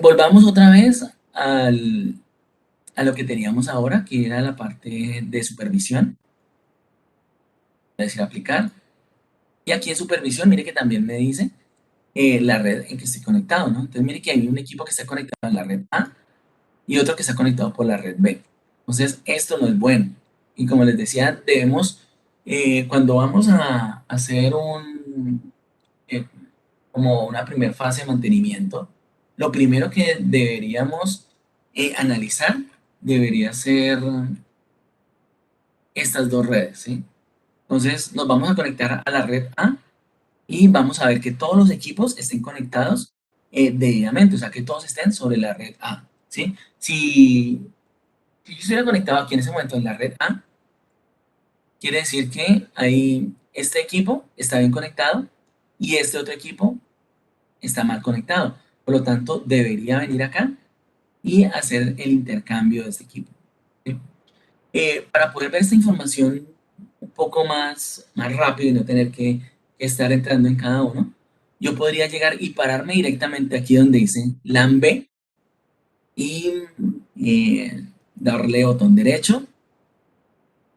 volvamos otra vez a lo que teníamos ahora, que era la parte de supervisión. Es decir, aplicar. Y aquí en supervisión, mire que también me dice la red en que estoy conectado, ¿no? Entonces mire que hay un equipo que está conectado a la red A y otro que está conectado por la red B. Entonces esto no es bueno. Y como les decía, debemos, cuando vamos a hacer eh, como una primera fase de mantenimiento, lo primero que deberíamos analizar debería ser estas dos redes, ¿sí? Entonces nos vamos a conectar a la red A y vamos a ver que todos los equipos estén conectados debidamente, o sea, que todos estén sobre la red A, ¿sí? Si yo estuviera conectado aquí en ese momento en la red A, quiere decir que ahí este equipo está bien conectado y este otro equipo está mal conectado. Por lo tanto, debería venir acá y hacer el intercambio de este equipo, ¿sí? Para poder ver esta información un poco más rápido y no tener que estar entrando en cada uno, yo podría llegar y pararme directamente aquí donde dice LAN B y darle botón derecho,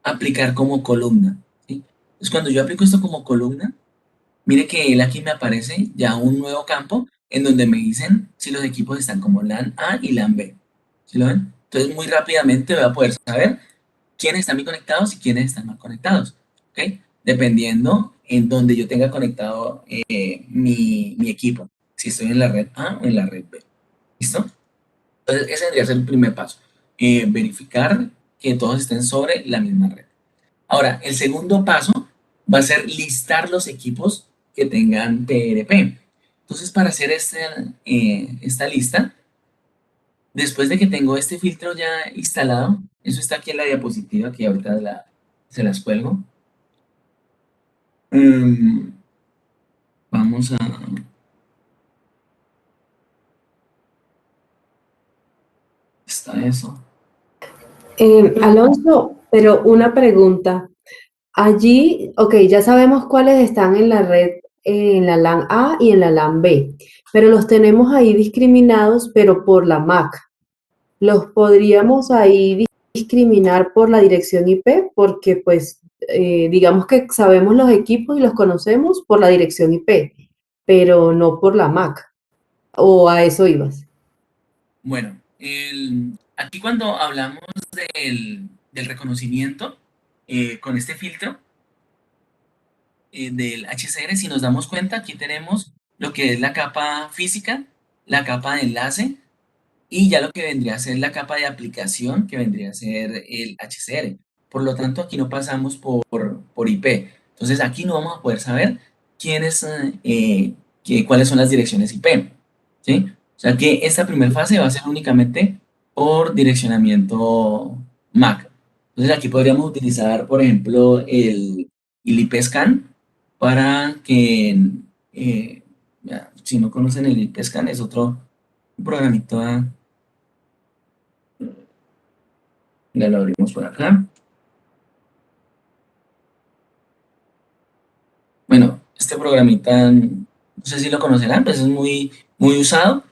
aplicar como columna, ¿sí? Entonces, cuando yo aplico esto como columna, mire que él aquí me aparece ya un nuevo campo en donde me dicen si los equipos están como LAN A y LAN B. ¿Sí lo ven? Entonces muy rápidamente voy a poder saber quiénes están bien conectados y quiénes están mal conectados. ¿Ok? Dependiendo en donde yo tenga conectado mi equipo. Si estoy en la red A o en la red B. ¿Listo? Entonces ese debería ser el primer paso. Verificar que todos estén sobre la misma red. Ahora, el segundo paso va a ser listar los equipos que tengan PRP. Entonces, para hacer esta lista, después de que tengo este filtro ya instalado, eso está aquí en la diapositiva que ahorita se las cuelgo. Mm, vamos a... Está eso. Alonso, pero una pregunta. Allí, ok, ya sabemos cuáles están en la red, en la LAN A y en la LAN B, pero los tenemos ahí discriminados, pero por la MAC. Los podríamos ahí discriminar por la dirección IP, porque pues digamos que sabemos los equipos y los conocemos por la dirección IP, pero no por la MAC. ¿O a eso ibas? Bueno, aquí cuando hablamos del reconocimiento con este filtro, del HCR, si nos damos cuenta, aquí tenemos lo que es la capa física, la capa de enlace y ya lo que vendría a ser la capa de aplicación, que vendría a ser el HCR. Por lo tanto, aquí no pasamos por IP. Entonces, aquí no vamos a poder saber quiénes, cuáles son las direcciones IP. ¿Sí? O sea que esta primera fase va a ser únicamente por direccionamiento MAC. Entonces, aquí podríamos utilizar, por ejemplo, el IP scan para que, ya, si no conocen el IP scan, es otro programita. Ya lo abrimos por acá. Bueno, este programita, no sé si lo conocerán, pues es muy usado.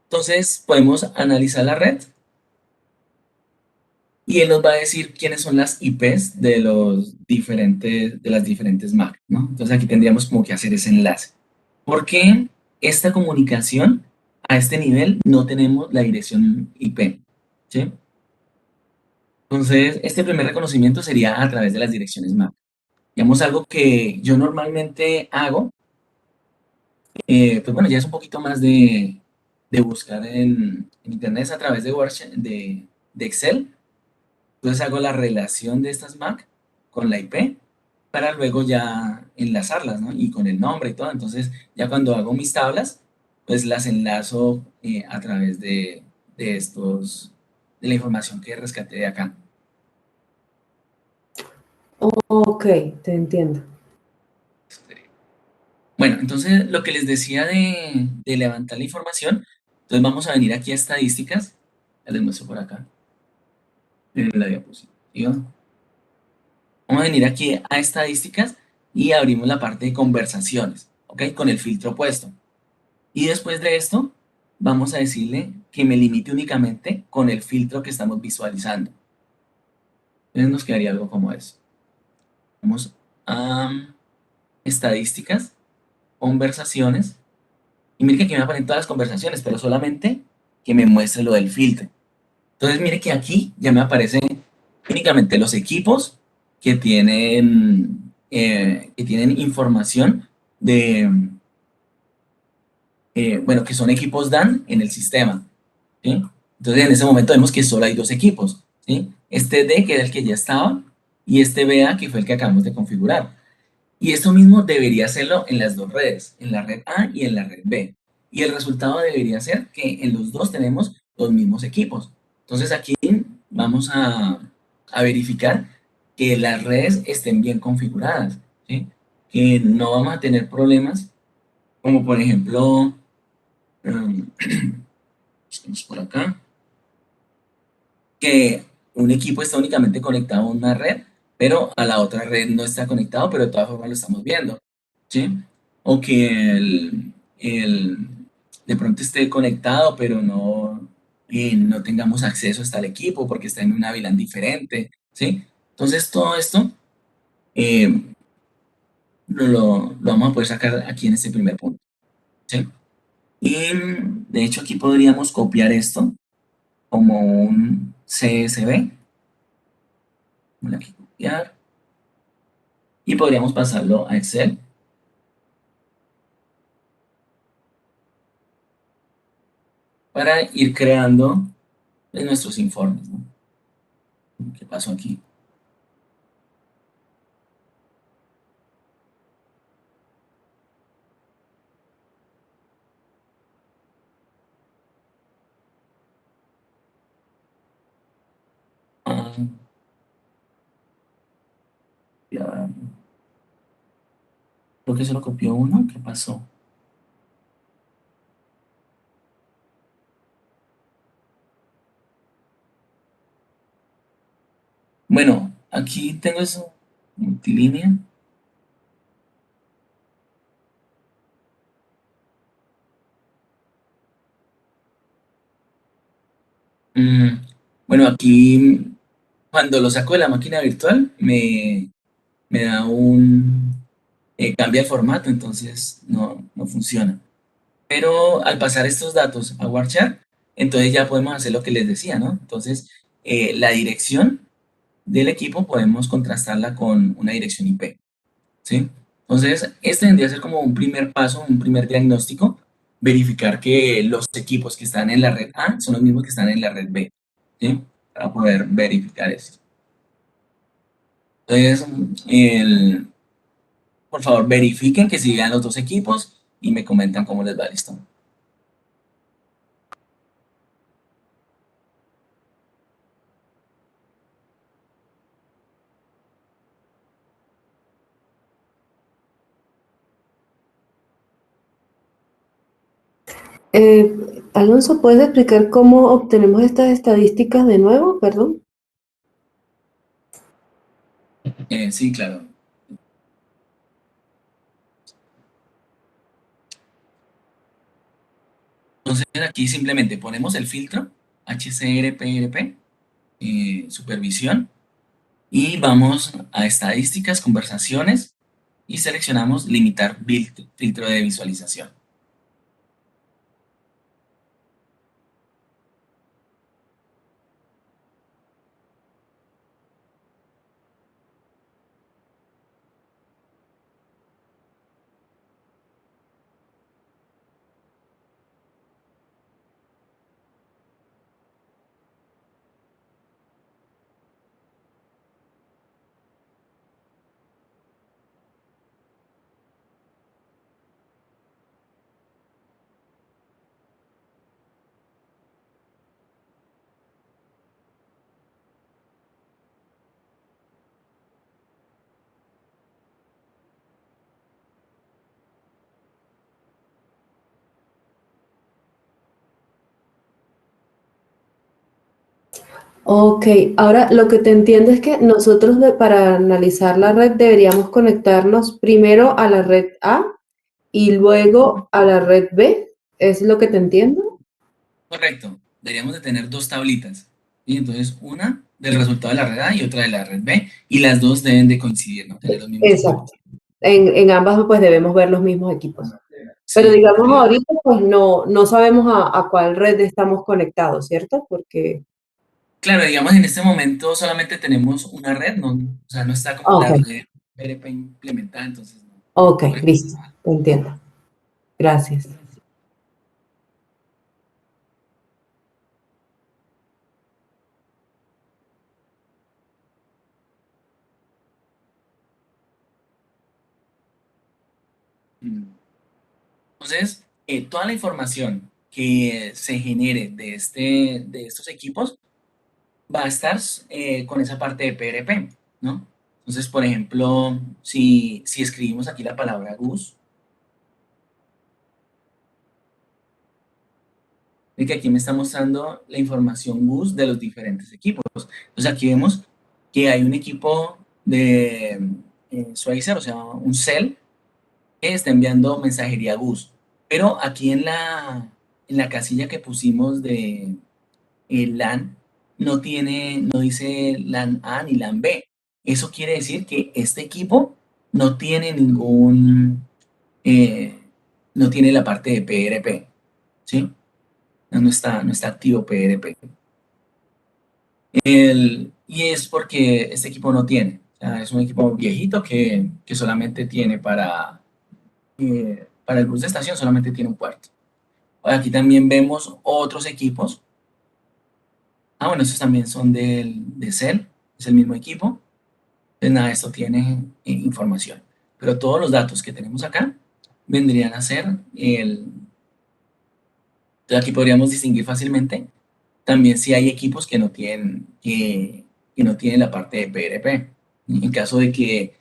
Entonces podemos analizar la red y él nos va a decir quiénes son las IPs de las diferentes MAC, ¿no? Entonces aquí tendríamos como que hacer ese enlace. ¿Por qué esta comunicación a este nivel no tenemos la dirección IP? ¿Sí? Entonces, este primer reconocimiento sería a través de las direcciones MAC. Digamos, algo que yo normalmente hago. Pues bueno, ya es un poquito más de buscar en internet a través de Excel. Entonces hago la relación de estas MAC con la IP para luego ya enlazarlas, ¿no? Y con el nombre y todo. Entonces ya cuando hago mis tablas, pues las enlazo a través de la información que rescaté de acá. Ok, te entiendo. Bueno, entonces lo que les decía de levantar la información, entonces vamos a venir aquí a estadísticas. Ya les muestro por acá. En la diapositiva. Vamos a venir aquí a estadísticas y abrimos la parte de conversaciones, ¿ok? Con el filtro puesto. Y después de esto, vamos a decirle que me limite únicamente con el filtro que estamos visualizando. Entonces nos quedaría algo como eso. Vamos a estadísticas, conversaciones. Y mire que aquí me aparecen todas las conversaciones, pero solamente que me muestre lo del filtro. Entonces mire que aquí ya me aparecen únicamente los equipos que tienen información de, bueno, que son equipos DAN en el sistema, ¿sí? Entonces en ese momento vemos que solo hay dos equipos, ¿sí? Este D, que era el que ya estaba, y este BA, que fue el que acabamos de configurar. Y esto mismo debería hacerlo en las dos redes, en la red A y en la red B. Y el resultado debería ser que en los dos tenemos los mismos equipos. Entonces aquí vamos a verificar que las redes estén bien configuradas, ¿sí? Que no vamos a tener problemas, como por ejemplo, um, estamos por acá, que un equipo está únicamente conectado a una red, pero a la otra red no está conectado, pero de todas formas lo estamos viendo, ¿sí? O que el- de pronto esté conectado, pero no tengamos acceso hasta el equipo porque está en una VLAN diferente, ¿sí? Entonces todo esto eh, lo vamos a poder sacar aquí en este primer punto, ¿sí? Y de hecho aquí podríamos copiar esto como un CSV. Voy aquí copiar. Y podríamos pasarlo a Excel para ir creando nuestros informes, ¿no? ¿Qué pasó aquí? Ah, ya, creo que se lo copió uno. ¿Qué pasó? Bueno, aquí tengo eso, multilínea. Mm, bueno, aquí cuando lo saco de la máquina virtual me da cambia el formato, entonces no funciona. Pero al pasar estos datos a Warchar, entonces ya podemos hacer lo que les decía, ¿no? Entonces, la dirección del equipo podemos contrastarla con una dirección IP, ¿sí? Entonces, este tendría que ser como un primer paso, un primer diagnóstico verificar que los equipos que están en la red A son los mismos que están en la red B, ¿sí? Para poder verificar eso. Entonces, por favor, verifiquen que sigan los dos equipos y me comentan cómo les va, listo. Alonso, ¿puedes explicar cómo obtenemos estas estadísticas de nuevo? Perdón. Sí, claro. Entonces aquí simplemente ponemos el filtro HCRPRP, supervisión, y vamos a estadísticas, conversaciones y seleccionamos limitar filtro de visualización. Ok, ahora lo que te entiendo es que nosotros para analizar la red deberíamos conectarnos primero a la red A y luego a la red B. ¿Es lo que te entiendo? Correcto. Deberíamos de tener dos tablitas. ¿Sí? Entonces, una del resultado de la red A y otra de la red B. Y las dos deben de coincidir, ¿no? Tener los mismos Exacto. equipos. En ambas pues debemos ver los mismos equipos. Pero Sí, digamos ahorita pues no sabemos a cuál red estamos conectados, ¿cierto? Porque, claro, digamos, en este momento solamente tenemos una red, ¿no? O sea, no está como ok, la red PRP implementada, entonces no. ok, Por ejemplo, listo, te entiendo. Gracias. entonces, toda la información que se genere de estos equipos va a estar con esa parte de PRP, ¿no? Entonces, por ejemplo, si escribimos aquí la palabra GUS, de que aquí me está mostrando la información GUS de los diferentes equipos. Entonces, aquí vemos que hay un equipo de Schweizer, o sea, un cell, que está enviando mensajería GUS. Pero aquí en la casilla que pusimos de el LAN no dice LAN A ni LAN B. Eso quiere decir que este equipo no tiene eh, no tiene la parte de PRP, ¿sí? No está activo PRP. Y es porque este equipo no tiene. O sea, es un equipo viejito que solamente tiene para el bus de estación, solamente tiene un puerto. Aquí también vemos otros equipos. Ah, bueno, estos también son de Cell, es el mismo equipo. Entonces, nada, esto tiene información. Pero todos los datos que tenemos acá vendrían a ser entonces aquí podríamos distinguir fácilmente también si hay equipos que no tienen la parte de PRP. En caso de que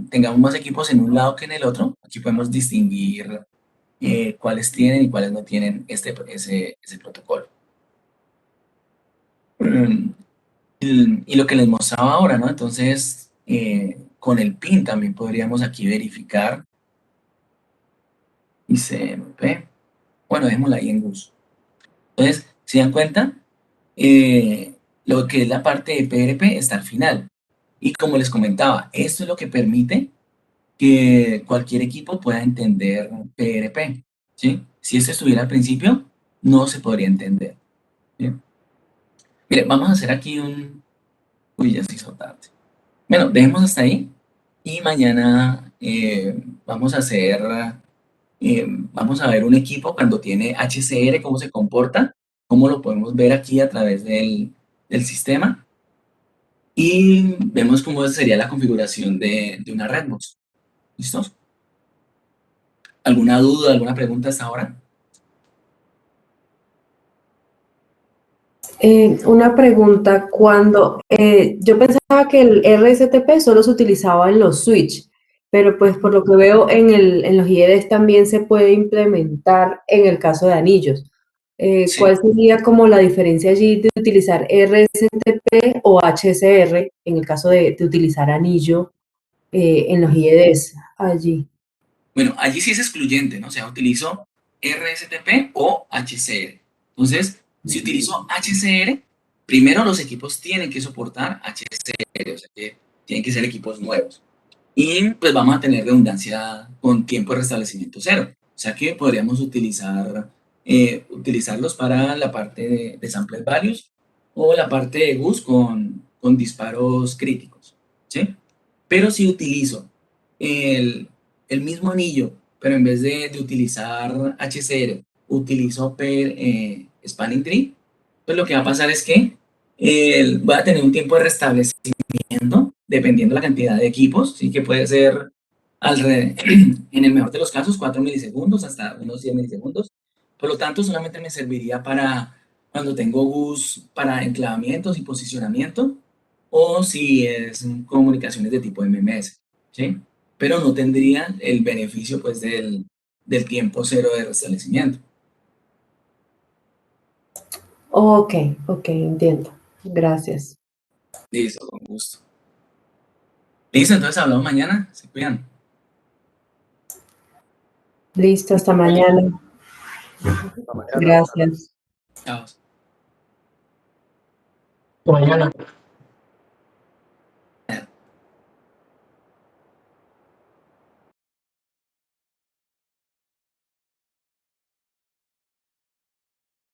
tengamos más equipos en un lado que en el otro, aquí podemos distinguir cuáles tienen y cuáles no tienen ese protocolo. Y lo que les mostraba ahora, ¿no? Entonces, con el PIN también podríamos aquí verificar ICMP. Bueno, dejémosla ahí en GUS. Entonces, si dan cuenta, lo que es la parte de PRP está al final. Y como les comentaba, esto es lo que permite que cualquier equipo pueda entender PRP, ¿sí? Si esto estuviera al principio, no se podría entender, ¿sí? Mire, vamos a hacer aquí un... Uy, ya se hizo tarde. Bueno, dejemos hasta ahí y mañana vamos a hacer Vamos a ver un equipo cuando tiene HCR, cómo se comporta, cómo lo podemos ver aquí a través del sistema. Y vemos cómo sería la configuración de una Redbox. ¿Listos? ¿Alguna duda, alguna pregunta hasta ahora? Una pregunta, cuando yo pensaba que el RSTP solo se utilizaba en los switch, pero pues por lo que veo en los IEDs también se puede implementar en el caso de anillos. Sí. ¿Cuál sería como la diferencia allí de utilizar RSTP o HCR en el caso de utilizar anillo en los IEDs allí? Bueno, allí sí es excluyente, ¿no? O sea, utilizo RSTP o HCR. Entonces, si utilizo HCR, primero los equipos tienen que soportar HCR, o sea que tienen que ser equipos nuevos. Y pues vamos a tener redundancia con tiempo de restablecimiento cero. O sea que podríamos utilizarlos para la parte de sample values o la parte de GUS con disparos críticos. ¿Sí? Pero si utilizo el, el mismo anillo, pero en vez de utilizar HCR, utilizo Spanning Tree, pues lo que va a pasar es que voy a tener un tiempo de restablecimiento dependiendo la cantidad de equipos, sí que puede ser en el mejor de los casos 4 milisegundos hasta unos 10 milisegundos. Por lo tanto, solamente me serviría para cuando tengo bus para enclavamientos y posicionamiento o si es comunicaciones de tipo MMS, ¿sí? Pero no tendría el beneficio pues del tiempo cero de restablecimiento. Ok, ok, entiendo. Gracias. Listo, con gusto. Listo, entonces hablamos mañana. Se cuidan. Listo, hasta mañana. Hasta mañana. Gracias. Chao. Mañana.